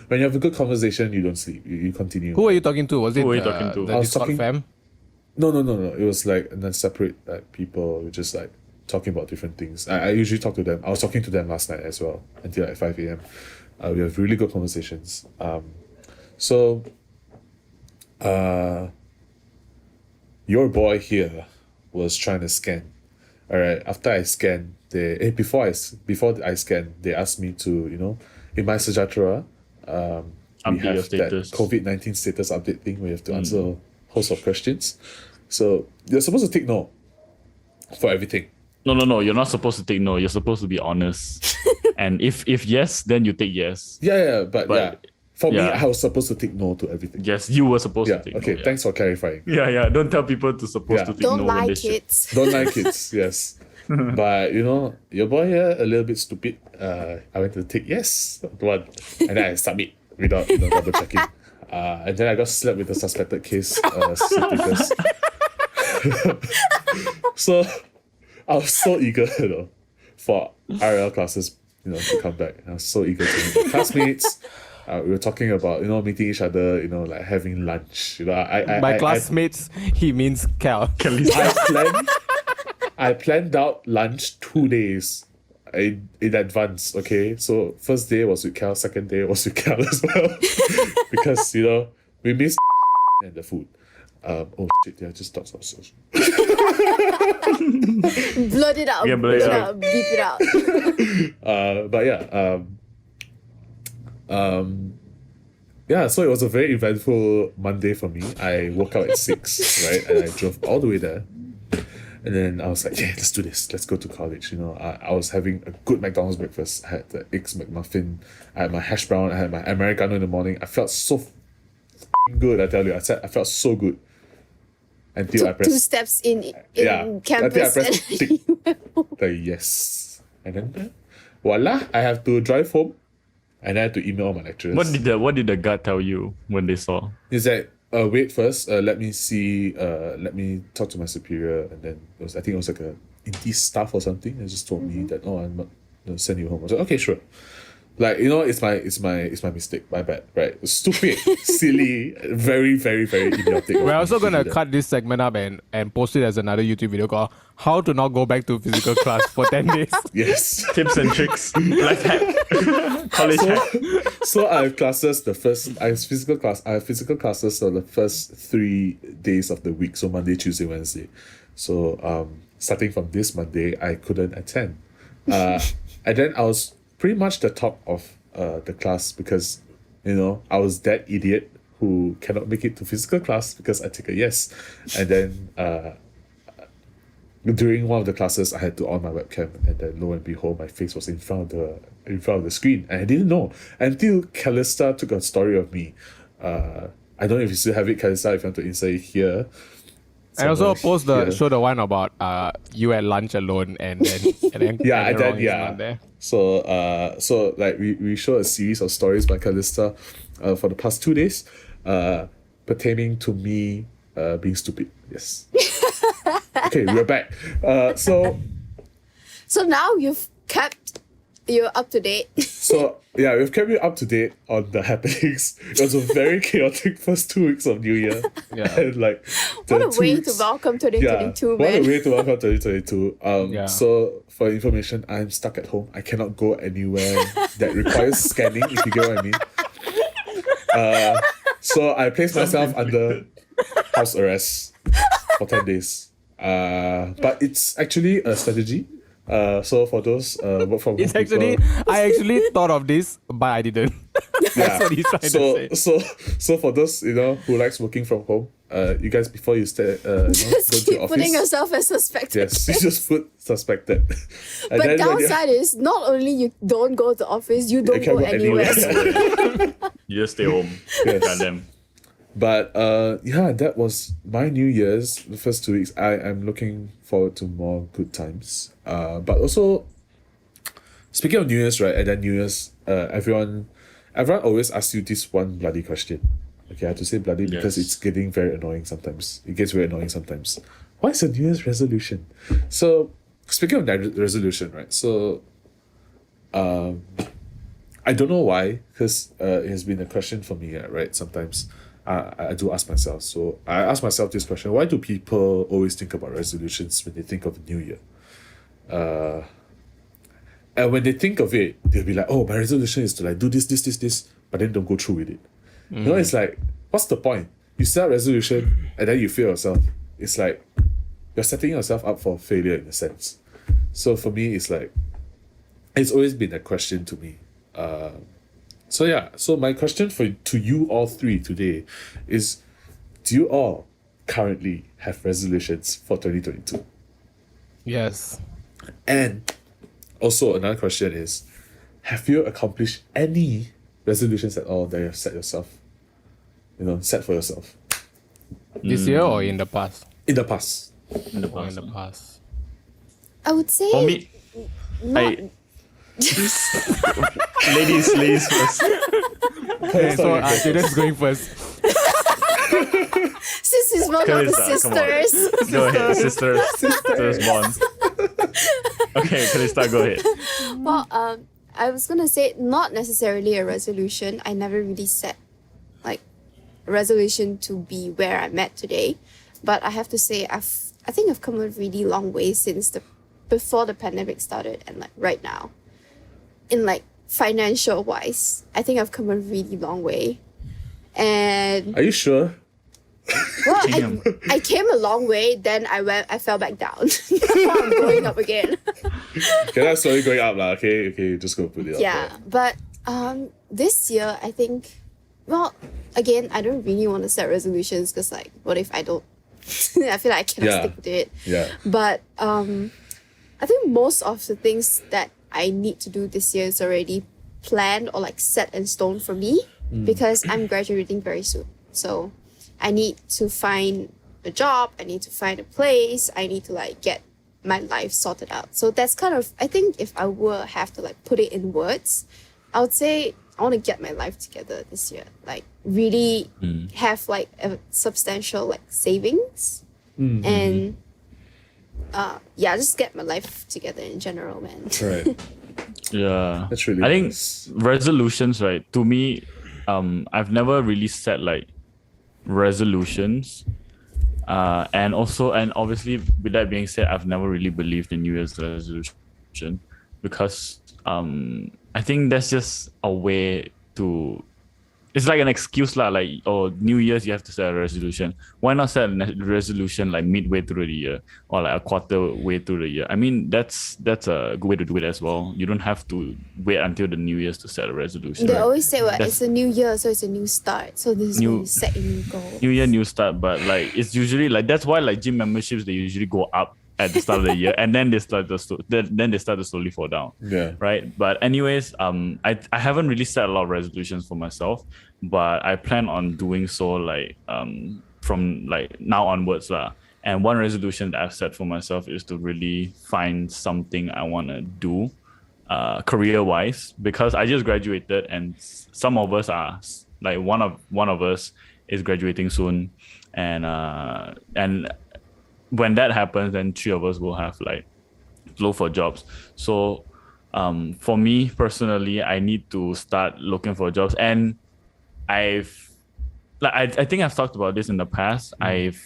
When you have a good conversation, you don't sleep. You continue. Who are you talking to? Was it Who are you talking to? the I was Discord talking- fam? No. It was like and then separate people just like talking about different things. I usually talk to them. I was talking to them last night as well until like 5 a.m. We have really good conversations. So your boy here was trying to scan. All right. After I scanned, before I scanned, they asked me to in my Sajatra, we Update your have that status. COVID-19 status update thing. We have to answer a host of questions. So you're supposed to take no for everything. No. You're not supposed to take no. You're supposed to be honest. And if yes, then you take yes. Yeah, but yeah. For me, yeah. I was supposed to take no to everything. Yes, you were supposed Yeah. to take Okay. no. Yeah. Thanks for clarifying. Yeah. Don't tell people to supposed Yeah. to take Don't no when lie, they should. kids. Don't like kids, yes. But your boy here a little bit stupid. I went to take yes one, and then I submit without double checking. And then I got slapped with the suspected case certificates. So I was so eager, for RL classes, to come back. I was so eager to meet my classmates. We were talking about, meeting each other, like having lunch. By classmates, he means Cal. I planned out lunch 2 days in advance, okay? So first day was with Cal, second day was with Cal as well. Because, we missed and the food. Oh shit, yeah, just talk so. Blurt it out. Yeah, blurt it out. Beep it out. But yeah, yeah, so it was a very eventful Monday for me. I woke up at 6, right? And I drove all the way there. And then I was like, yeah, let's do this. Let's go to college. I was having a good McDonald's breakfast. I had the eggs McMuffin. I had my hash brown. I had my Americano in the morning. I felt so good, I tell you. I felt so good. Until I Two pressed steps in until I campus. pressed and tick. The yes. And then voila, I have to drive home. And I had to email all my lecturers. What did the guard tell you when they saw? Is that wait first, let me see, let me talk to my superior, and then I think it was like a indie staff or something. They just told me that I'm not send you home. I was like, okay, sure. Like, it's my mistake. My bad. Right? Stupid, silly, very, very, very idiotic. We're also gonna cut this segment up and post it as another YouTube video called "How to Not Go Back to Physical Class for 10 Days." Yes. Tips and tricks. Life hack. College hack. So I have classes I have physical classes for the first 3 days of the week. So Monday, Tuesday, Wednesday. So starting from this Monday, I couldn't attend. And then I was pretty much the top of the class because, I was that idiot who cannot make it to physical class because I take a yes. And then during one of the classes, I had to on my webcam, and then lo and behold, my face was in front of the screen, and I didn't know until Callista took a story of me. I don't know if you still have it, Callista. If you want to insert it here. And also Somewhere show the one about you at lunch alone and then Yeah, and and then Ron is not there. So like we show a series of stories by Callista for the past 2 days pertaining to me being stupid. Yes. Okay, we're back. So now you're up to date. So yeah, we've kept you up to date on the happenings. It was a very chaotic first 2 weeks of New Year. Yeah. And like What a the 2 way weeks- to welcome 2022, What man. a way to welcome 2022. Yeah. So for information, I'm stuck at home. I cannot go anywhere that requires scanning, if you get what I mean. So I placed myself under house arrest for 10 days. But it's actually a strategy. So for those work from home It's actually people, I actually thought of this, but I didn't. yeah. what he's trying to say. So for those who likes working from home, you guys before you start go Just to keep your putting office, yourself as suspected. yes, you just put suspected. And But then when you- downside is not only you don't go to office, you don't can't go go anywhere. anywhere. You just stay home. Yes. Goddamn. But that was my New Year's. The first 2 weeks, I am looking forward to more good times. But also, speaking of New Year's, right? And then New Year's, everyone always asks you this one bloody question. Okay, I have to say bloody because Yes. it's getting very annoying sometimes. It gets very annoying sometimes. What is a New Year's resolution? So, speaking of that resolution, right? So, I don't know why, because it has been a question for me, right? Sometimes I do ask myself. So I ask myself this question: why do people always think about resolutions when they think of the New Year? And when they think of it, they'll be like, "Oh, my resolution is to like do this, but then don't go through with it." It's like, what's the point? You set a resolution and then you fail yourself. It's like you're setting yourself up for failure in a sense. So for me, it's like it's always been a question to me. So my question to you all three today is, do you all currently have resolutions for 2022? Yes. And also another question is, have you accomplished any resolutions at all that you have set for yourself This year or in the past? in the past? In the Or in past. the past. I would say For me, ladies first. Okay, so Jaden's going first. since it's one of the Kalista, come on. sisters. Go ahead, sisters bond. Okay, Kalista, go ahead. Well, I was gonna say not necessarily a resolution. I never really set like a resolution to be where I'm at today, but I have to say I think I've come a really long way since before the pandemic started and like right now. In like financial wise, I think I've come a really long way, and Are you sure? well, Damn. I came a long way. Then I fell back down. Now I'm going up again. Okay, that's slowly going up, lah. Okay, just go put it up. Yeah, but this year I think, well, again, I don't really want to set resolutions because like, what if I don't? I feel like I cannot Yeah. stick to it. Yeah. But I think most of the things that I need to do this year is already planned or like set in stone for me because I'm graduating very soon. So I need to find a job, I need to find a place, I need to like get my life sorted out. So that's kind of, I think if I were have to like put it in words, I would say I want to get my life together this year. Like really have like a substantial like savings and just get my life together in general, man. Right. Yeah. That's really I think nice. resolutions, right? To me, I've never really set like resolutions. And obviously, with that being said, I've never really believed in New Year's resolution because I think that's just a way to. It's like an excuse lah. Like, oh, New Year's you have to set a resolution. Why not set a resolution like midway through the year or like a quarter way through the year? I mean, that's a good way to do it as well. You don't have to wait until the New Year's to set a resolution. They right? always say, well, That's- it's a new year, so it's a new start. So this is when you set a new goal. New year, new start, but like it's usually like that's why like gym memberships they usually go up at the start of the year and then they start to slowly fall down. Yeah. Right. But anyways, I haven't really set a lot of resolutions for myself, but I plan on doing so like from like now onwards lah. And one resolution that I've set for myself is to really find something I want to do career wise because I just graduated and some of us are like one of us is graduating soon and when that happens then three of us will have like look for jobs. So for me personally I need to start looking for jobs and I think I've talked about this in the past. I've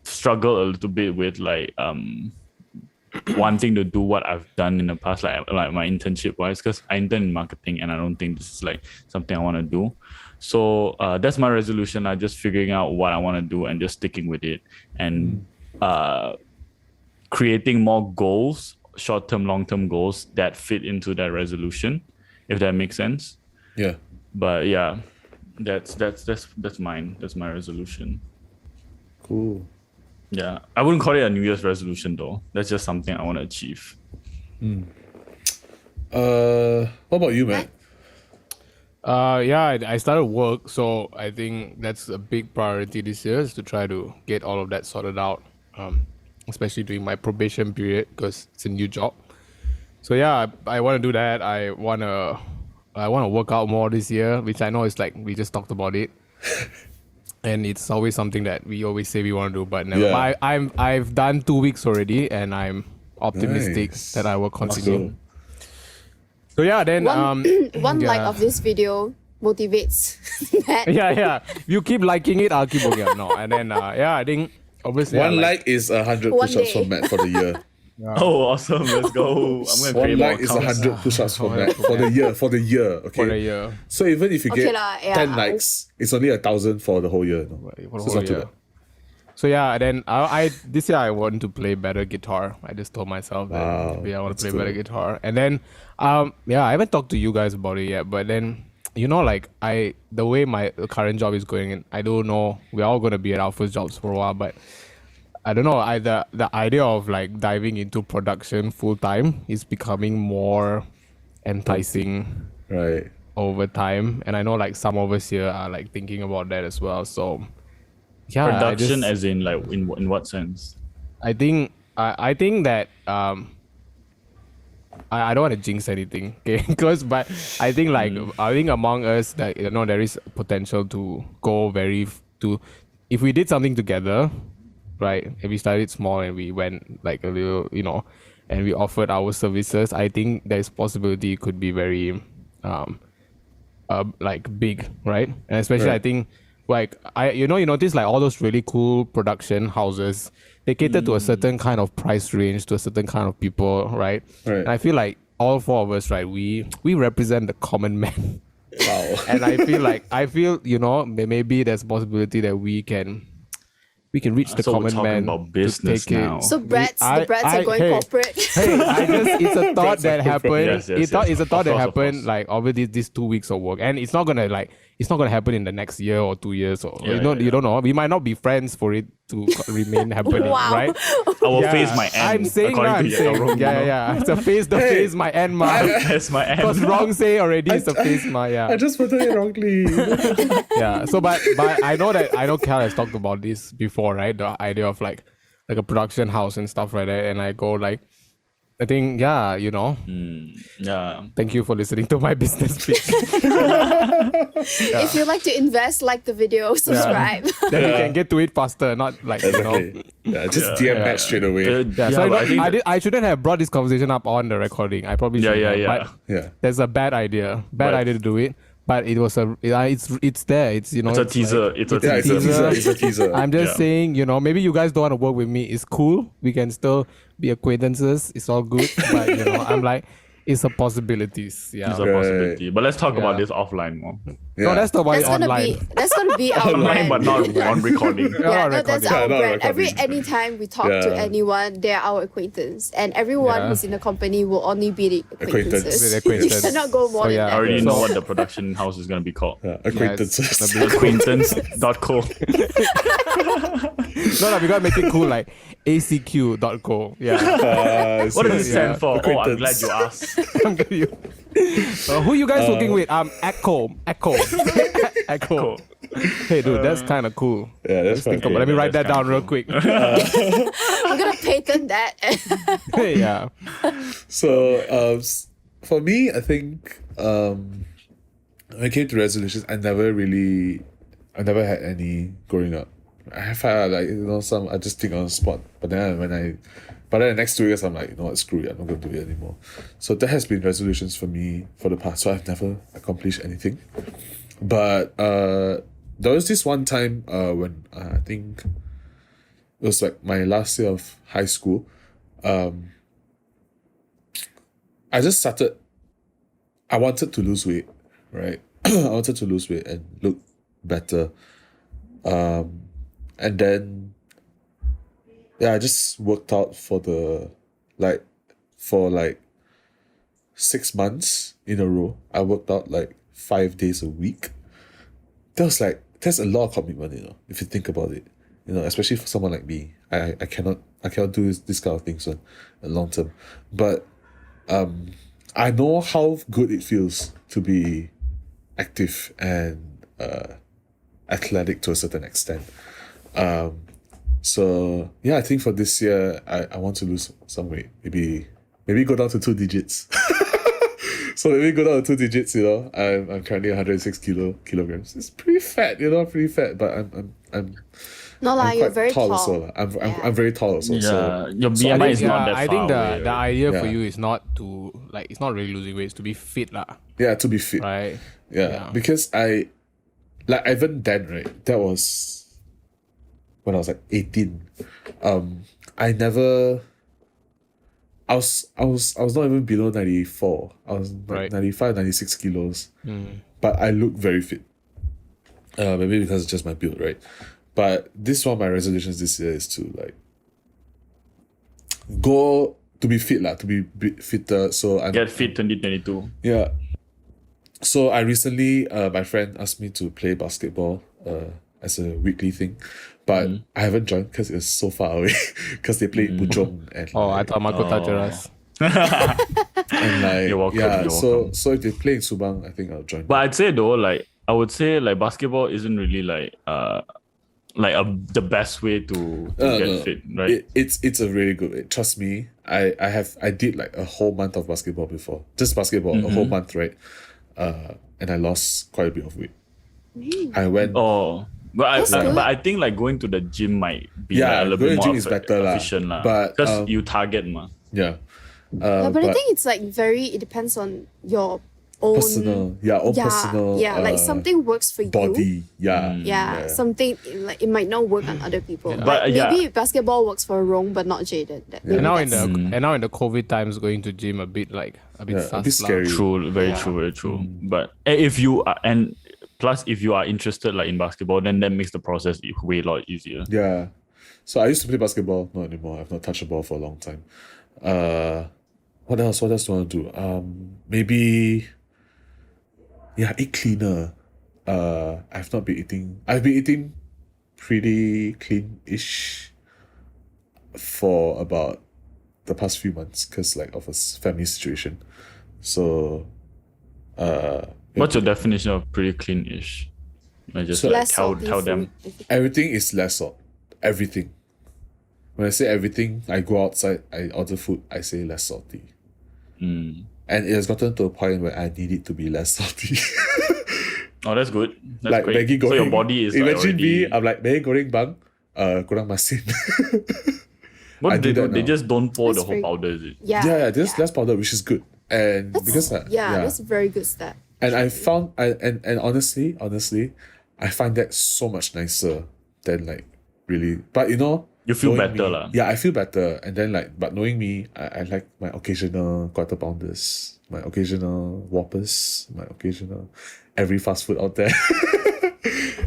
struggled a little bit with like wanting to do what I've done in the past, like my internship wise, because I intern in marketing and I don't think this is like something I want to do. So that's my resolution. I'm just figuring out what I want to do and just sticking with it and creating more goals, short-term, long-term goals that fit into that resolution, if that makes sense. Yeah. But yeah, that's mine. That's my resolution. Cool. Yeah, I wouldn't call it a New Year's resolution though. That's just something I want to achieve. What about you, Matt? Yeah, I started work, so I think that's a big priority this year is to try to get all of that sorted out, especially during my probation period because it's a new job. So yeah, I want to do that. I want to work out more this year, which I know is like we just talked about it. And it's always something that we always say we want to do, but never. Yeah. I've done 2 weeks already, and I'm optimistic Nice. that I will continue. Awesome. So yeah, then One like yeah. of this video motivates that. yeah. You keep liking it, I'll keep working out. No, and then I think obviously One I like is 100 One push-ups day. for Matt for the year. Oh, awesome! Let's go. I'm gonna create One more like is accounts. 100 push-ups for Matt for the year. For the year, okay. for the year. So even if you Okay get lah, yeah. 10 likes, it's only 1,000 for the whole year. No? For the So it's whole not too year. bad. So yeah, then I this year I want to play better guitar. I just told myself that Wow, maybe I want that's to play better good. guitar. And then yeah, I haven't talked to you guys about it yet, but then like the way my current job is going, and I don't know, we're all gonna be at our first jobs for a while, but I don't know. The idea of like diving into production full time is becoming more enticing Right. over time, and I know like some of us here are like thinking about that as well. So yeah, Production, as in like in what sense? I think that I don't want to jinx anything, okay? But I think like I think among us that there is potential to go if we did something together, right? If we started small and we went like a little, and we offered our services, I think there's possibility it could be very like big, right? And especially Right. I think like you notice like all those really cool production houses, they cater to a certain kind of price range, to a certain kind of people, right? Right. And I feel like all four of us, right, we represent the common man. Wow. And I feel maybe there's possibility that we can reach the So we're common talking man about to business take it. now. So Brats are going hey, corporate. Hey, it's a thought that happened. Yes, It's a thought that of happened course. like over these 2 weeks of work, and it's not gonna happen in the next year or 2 years or Yeah, you don't know. We might not be friends for it to remain happening, Wow. right? I will phase my end. I'm saying according that. to your wrong, Yeah. It's a phase. The phase my end, ma. That's my end. Because wrong say already. It's a phase my I just put it wrongly. yeah. So, but I know Cal has talked about this before, right? The idea of like a production house and stuff like that. And I go like, I think, yeah, Yeah. thank you for listening to my business pitch. If you like to invest, like the video, subscribe. Then you can get to it faster, not like, Exactly. Yeah, just DM Matt straight away. Yeah, so but I think I shouldn't have brought this conversation up on the recording. I probably should have. But Yeah. that's a bad idea. Bad But- idea to do it. But it was it's there. It's it's a teaser. like- It's a Yeah, it's a teaser. teaser. It's a teaser. I'm just Yeah. saying, maybe you guys don't want to work with me. It's cool. We can still be acquaintances. It's all good. But I'm like, it's a possibilities. Yeah. It's a Right. possibility. But let's talk about Yeah. this offline more. No, that's the one That's gonna online. be our Online, brand. but not on recording. Yeah, not no, that's recording. our Yeah, not brand. recording. Anytime we talk to Yeah. anyone, they're our acquaintance, and everyone Yeah. who's in the company will only be the acquaintances. With acquaintance. You cannot go more So, than yeah. that. I already So- know what the production house is going to be called. Acquaintances. it's gonna Acquaintance.co. No, we gotta make it cool, like acq.co. Yeah. What does it stand Yeah. for? Oh, I'm glad Acquaintance. you asked. I'm gonna you. Who you guys working with? Echo. Echo. Hey, dude, that's kind of cool. Yeah, that's Think fine. about- Let me Yeah, write that that's down kinda real quick. I'm gonna patent that. Yeah. So, for me, I think when it came to resolutions, I never had any growing up. I have had some I just think on the spot, but then the next 2 years I'm like, screw it, I'm not gonna do it anymore. So that has been resolutions for me for the past. So I've never accomplished anything. But there was this one time when I think it was like my last year of high school. I just started. I wanted to lose weight, right? I wanted to lose weight and look better. And then, I just worked out for 6 months in a row. I worked out like 5 days a week. That's a lot of commitment, if you think about it. Especially for someone like me. I cannot do this kind of things on a long term. But I know how good it feels to be active and athletic to a certain extent. So I think for this year I want to lose some weight. Maybe go down to 2 digits. So maybe go down to 2 digits. I'm currently 106 kilograms. It's pretty fat, pretty fat. But I'm No, like I'm you're quite very tall tall. also. I'm very tall also. So Yeah, your so I BMI think- is not that I far think away, the right? idea for Yeah. you is not to it's not really losing weight, it's to be fit lah, yeah, to be fit. right? Yeah, because even then, right, that was when I was like 18. I was not even below 94. I was Right. 95, 96 kilos. But I look very fit. Maybe because it's just my build, right? But this one of my resolutions this year is to go to be fit to be fitter. So I'm Get fit 2022. yeah. So I recently, my friend asked me to play basketball as a weekly thing, but I haven't joined because it's so far away. Because they play in Bujong and I thought Makota Jeras. and You're welcome, you're so welcome. so if they play in Subang, I think I'll join. But I'd say though, I would say basketball isn't really the best way to get fit, right? It's a really good way. Trust me, I did like a whole month of basketball before. Just basketball, a whole month, right? And I lost quite a bit of weight. I went That's good. but I think going to the gym might be Yeah, a little going bit to more gym is better lah. efficient lah. But, Because you target ma. yeah. Yeah, but I think it's it depends on your own personal, personal. like something works for you. body, Yeah, something it might not work on other people. Yeah. But, maybe basketball works for Rong, but not Jaden. And now in the COVID times, going to gym a bit a bit sus lah. scary. True, very true, very true. But if you are, and plus if you are interested in basketball, then that makes the process way a lot easier. Yeah. So I used to play basketball, not anymore. I've not touched a ball for a long time. What else? What else do I want to do? Maybe eat cleaner. I've been eating pretty clean-ish for about the past few months because of a family situation. So What's your definition of pretty clean-ish? Just So Less tell salty them. food. everything is less salt. Everything. when I say everything, I go outside, I order food, I say less salty. Mm. And it has gotten to a point where I need it to be less salty. Oh, that's good. That's like great. Maggi goreng. So your body is like imagine already... me, I'm like, Maggi goreng bang, kurang masin. What I do they do do? that They now. just don't pour That's the whole very- powder, is it? Yeah. There's less powder, which is good. And because That's a very good step. and I found and honestly, I find that so much nicer than like really. But you know, You feel knowing better me- lah. Yeah, I feel better. And then like, but knowing me, I like my occasional quarter pounders, my occasional Whoppers, my occasional every fast food out there.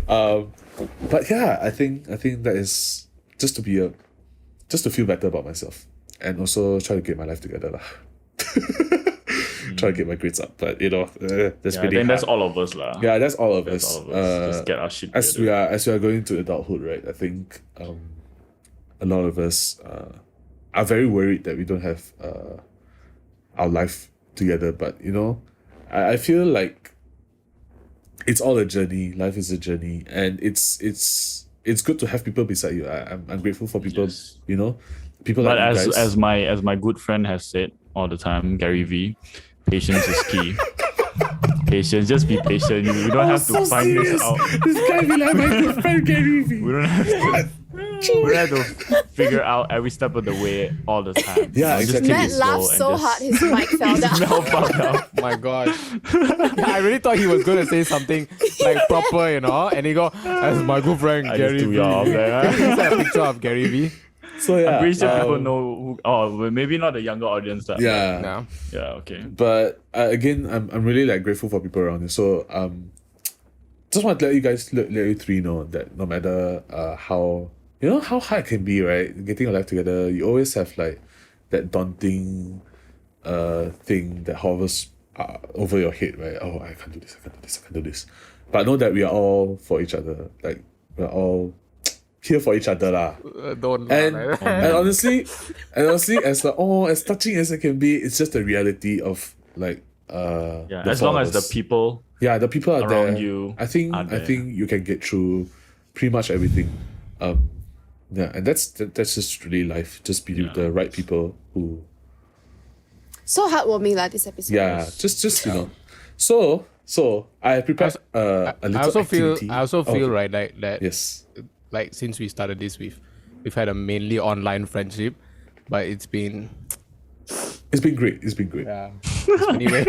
But yeah, I think that is just to feel better about myself, and also try to get my life together lah. Try to get my grades up, but you know, that's Yeah, I pretty think that's hard. all of us lah. Yeah, that's all of That's us. all of us. Just get our shit as together. we are going to adulthood, right? I think a lot of us are very worried that we don't have our life together. But you know, I feel like it's all a journey. Life is a journey, and it's good to have people beside you. I'm grateful for people. Yes. You know, people But like you guys. as my good friend has said all the time, Gary V, patience is key. Patience, just be patient. We don't have to find this out. This guy be like my good friend Gary V. We don't have to. We don't have to figure out every step of the way all the time. Yeah, Just exactly. take Matt it slow laughed and so just- hard his mic fell down. Mel fucked up. My God. I really thought he was going to say something like proper, you know, and he go, as my good friend I Gary just V. threw you off there. He sent a picture of Gary V. So yeah, I'm pretty sure people know who, well, maybe not the younger audience. That, Yeah. No. Yeah, okay. But again, I'm really like grateful for people around you. So just want to let you guys let you three know that no matter how how hard it can be, right? Getting your life together, you always have like that daunting thing that hovers over your head, right? Oh, I can't do this, I can't do this. But know that we are all for each other. Like we're all here for each other lah. Don't And laugh, right? and honestly, as like, as touching as it can be, it's just the reality of like Yeah, the as four long of as the us. people the people are around there. you I think are there. you can get through pretty much everything. And that's just really life. Just be with the right people who So heartwarming lah this episode. just you know. So I prepared a little I also feel activity. feel Okay. right like that Yes. like since we started this we've had a mainly online friendship, but it's been It's been great. It's been great. anyway,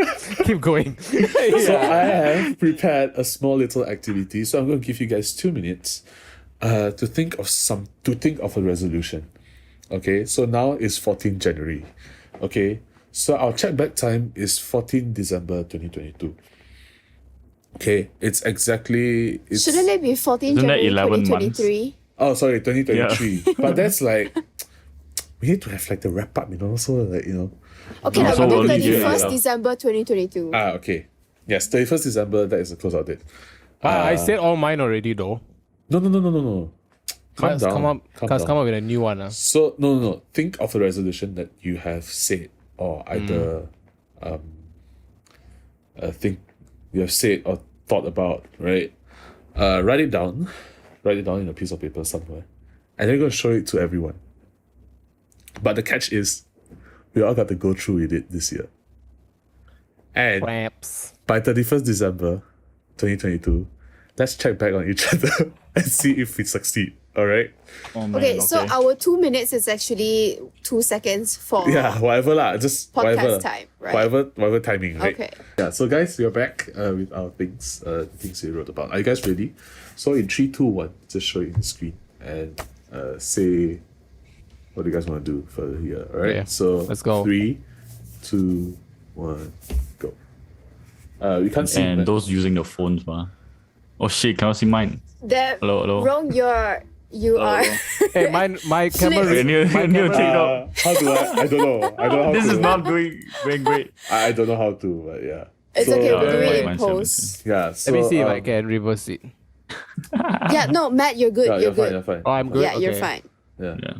keep going. So I have prepared a small little activity. So I'm going to give you guys 2 minutes to think of a resolution. Okay, so now is 14 January. Okay, so our check back time is 14 December 2022. Okay, it's Shouldn't it be 14 Isn't that January 11 months? 2023? Oh, sorry, 2023. But that's like, we need to have like the wrap up, so like, Okay, No, now so we'll do we'll leave it 31st at- December 2022. okay. Yes, 31st December, that is the closeout date. I said all mine already though. No. Calm Let's down. come up with a new one. So no. Think of a resolution that you have said or either think you have said or thought about, right? Write it down. Write it down in a piece of paper somewhere. And then you're gonna show it to everyone. But the catch is we all got to go through with it this year. And Cramps. by 31st December 2022, let's check back on each other and see if we succeed. Alright? Oh, man, Okay, so our 2 minutes is actually 2 seconds for Yeah, whatever lah. Just podcast whatever. time, right? Whatever timing, right? Okay. Yeah, so guys, we are back with our things we wrote about. Are you guys ready? So in 3, 2, 1, just show it in the screen and say what do you guys want to do for the year. Alright? Yeah, So let's go. 3, 2, 1, go. We can't see And but- those using the phones, ma. Oh shit, cannot see mine. Hello. Wrong, you are. Hey, my camera. Okay, new camera- TikTok. how do I don't know. I don't know how This to. is not going great. I don't know how to, but yeah. It's So, okay, we'll do yeah, it in mine's post. Yeah, so, Let me see if I can reverse it. Yeah, no, Matt, you're good. Yeah, you're you're fine, good. you're fine. Oh, I'm good. Yeah, you're Okay. fine. Yeah. Yeah.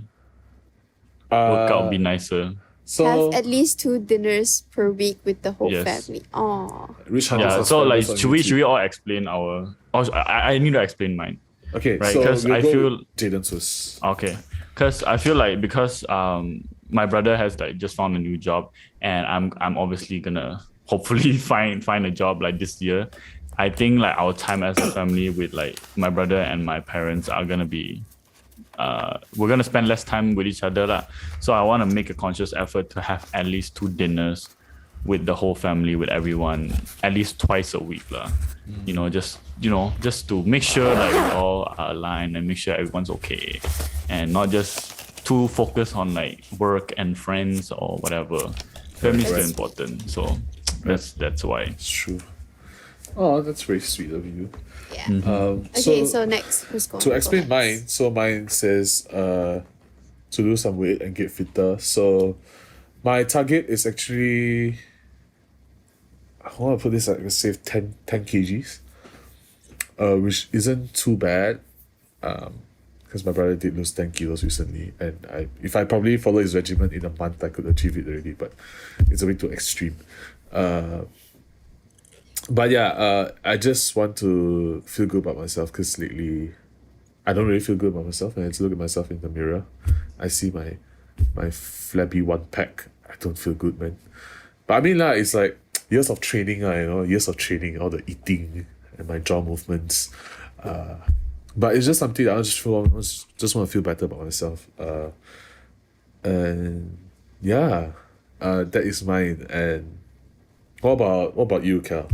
Uh, Workout be nicer. So, Have at least 2 dinners per week with the whole Yes. family. Aww. reach 100 Yeah, so like subscribers on should we YouTube. all explain our I need to explain mine. Okay, right, so 'cause we'll I go feel- Jaden's first. Okay. Because I feel like because my brother has like just found a new job, and I'm obviously gonna hopefully find a job like this year. I think like our time as a family with like my brother and my parents are gonna be we're gonna spend less time with each other lah. So I want to make a conscious effort to have at least 2 dinners with the whole family, with everyone, at least twice a week lah. Just to make sure like we all are aligned and make sure everyone's okay, and not just too focused on like work and friends or whatever. Family's still important, so that's why. It's true. Oh, that's very sweet of you. Yeah. Okay, so next, who's going? To explain go mine, so mine says to lose some weight and get fitter. So my target is actually, I want to put this like, let's say 10 kgs, which isn't too bad, because my brother did lose 10 kilos recently, and if I probably follow his regimen in a month, I could achieve it already, but it's a bit too extreme. But yeah, I just want to feel good about myself, because lately I don't really feel good about myself, and I just look at myself in the mirror. I see my flabby one pack. I don't feel good, man. But I mean, it's like years of training, years of training, all the eating and my jaw movements. But it's just something that I just want to feel better about myself. And yeah, that is mine. And what about you, Cal?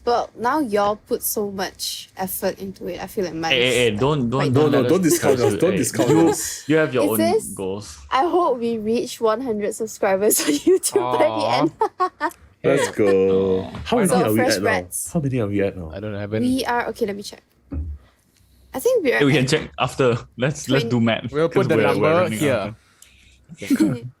Well, now y'all put so much effort into it. I feel like mine. Hey, don't discount us. Don't discount us. You have your It own says- goals. I hope we reach 100 subscribers on YouTube by the end. Let's go. How many So, are we Fresh at now? Brats. How many are we at now? I don't have any. We are okay. Let me check. I think we're. We can at- check after. Let's do math. We'll put 'cause the we're number running here. out.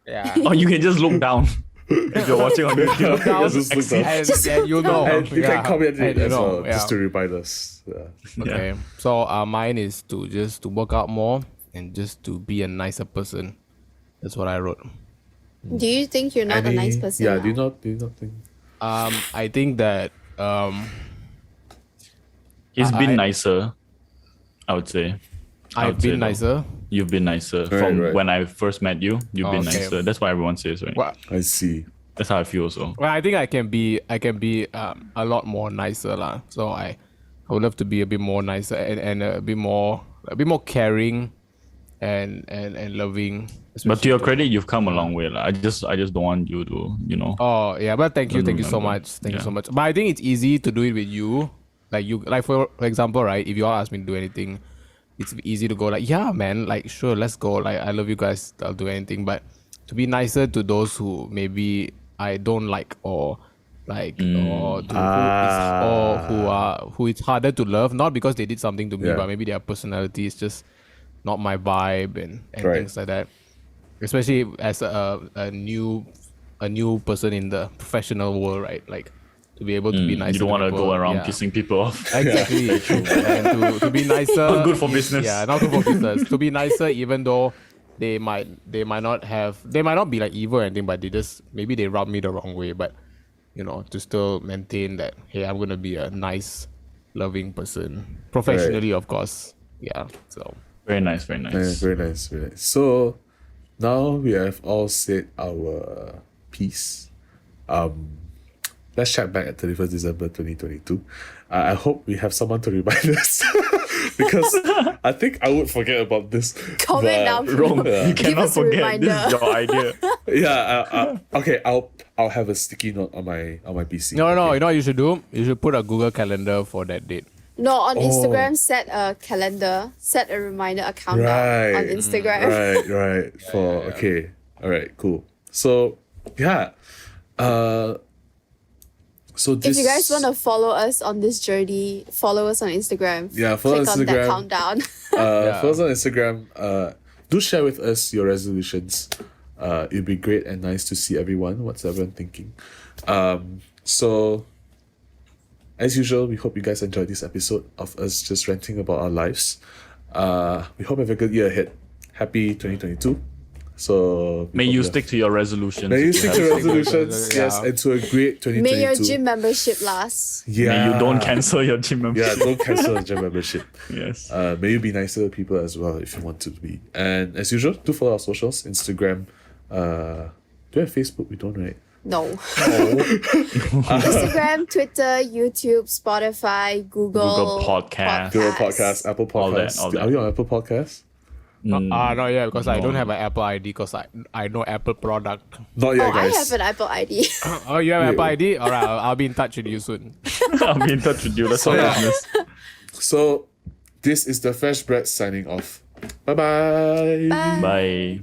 Yeah. Or you can just look down if you're watching on YouTube. Down, Just look down. and you'll know. And you can comment it And as well, just yeah. to remind us. Yeah. Okay. So mine is to work out more and just to be a nicer person. That's what I wrote. Do you think you're not a nice person? Yeah, now? do you not think? I think that He's I- been nicer, I would say. I I've would say been though. nicer. You've been nicer Right, from right. when I first met you. You've been Okay. nicer. That's what everyone says, right? Well, I see. That's how I feel also. well, I think I can be a lot more nicer lah. So I would love to be a bit more nicer and a bit more caring and loving. But to your credit, you've come a long way. I just don't want you to, Oh yeah, but thank you so remember. much, thank you Yeah. so much. But I think it's easy to do it with you, like for example, right? If you all ask me to do anything, it's easy to go like, yeah, man, like sure, let's go. Like I love you guys, I'll do anything. But to be nicer to those who maybe I don't like or like or who it's harder to love, not because they did something to me, Yeah. but maybe their personality is just not my vibe and Right. things like that. Especially as a new person in the professional world, right? Like to be able to be nicer. you don't want to people, go around yeah. pissing people off. Exactly. And to be nicer. Not good for business. Yeah, not good for business. To be nicer, even though they might not be like evil or anything, but maybe they rub me the wrong way. But to still maintain that, hey, I'm gonna be a nice, loving person professionally, of course. Yeah. So Very nice, very Yeah, nice. very nice, very nice. So now we have all said our piece. Let's check back at 31st December 2022. I hope we have someone to remind us because I think I would forget about this. Comment but- down Wrong. below. You Give cannot us a forget. This is reminder. your idea. Yeah. Okay. I'll have a sticky note on my PC. no, Okay. you know what you should do? You should put a Google Calendar for that date. No, on Oh. Instagram, set a calendar, set a reminder, a countdown on Right. Instagram. Right. Okay. All right. Cool. So yeah. So this. If you guys want to follow us on this journey, follow us on Instagram. Yeah, follow Click on that Instagram. countdown. Follow us on Instagram. Do share with us your resolutions. It'd be great and nice to see everyone. What's everyone thinking? So, as usual, we hope you guys enjoyed this episode of us just ranting about our lives. We hope you have a good year ahead. Happy 2022. So May we you hope stick to your resolutions. May you if stick have to some. resolutions, Yeah. yes, and to a great 2022. May your gym membership last. Yeah. May you don't cancel your gym Yeah, membership. don't cancel the gym membership. Yes. May you be nicer to people as well if you want to be. And as usual, do follow our socials, Instagram. Do we have Facebook? We don't, right? No. Instagram, Twitter, YouTube, Spotify, Google Podcast. Google Podcasts, Apple All that, Podcasts. all that. Are you on Apple Podcasts? Not yet because I no. don't have an Apple ID because I know Apple product. Not yet, Oh, I guys. have an Apple ID. Oh, you have Wait. Apple ID? All right, I'll be in touch with you soon. I'll be in touch with you. That's all yeah. business. So, this is the Fresh Brats signing off. Bye-bye. Bye. Bye.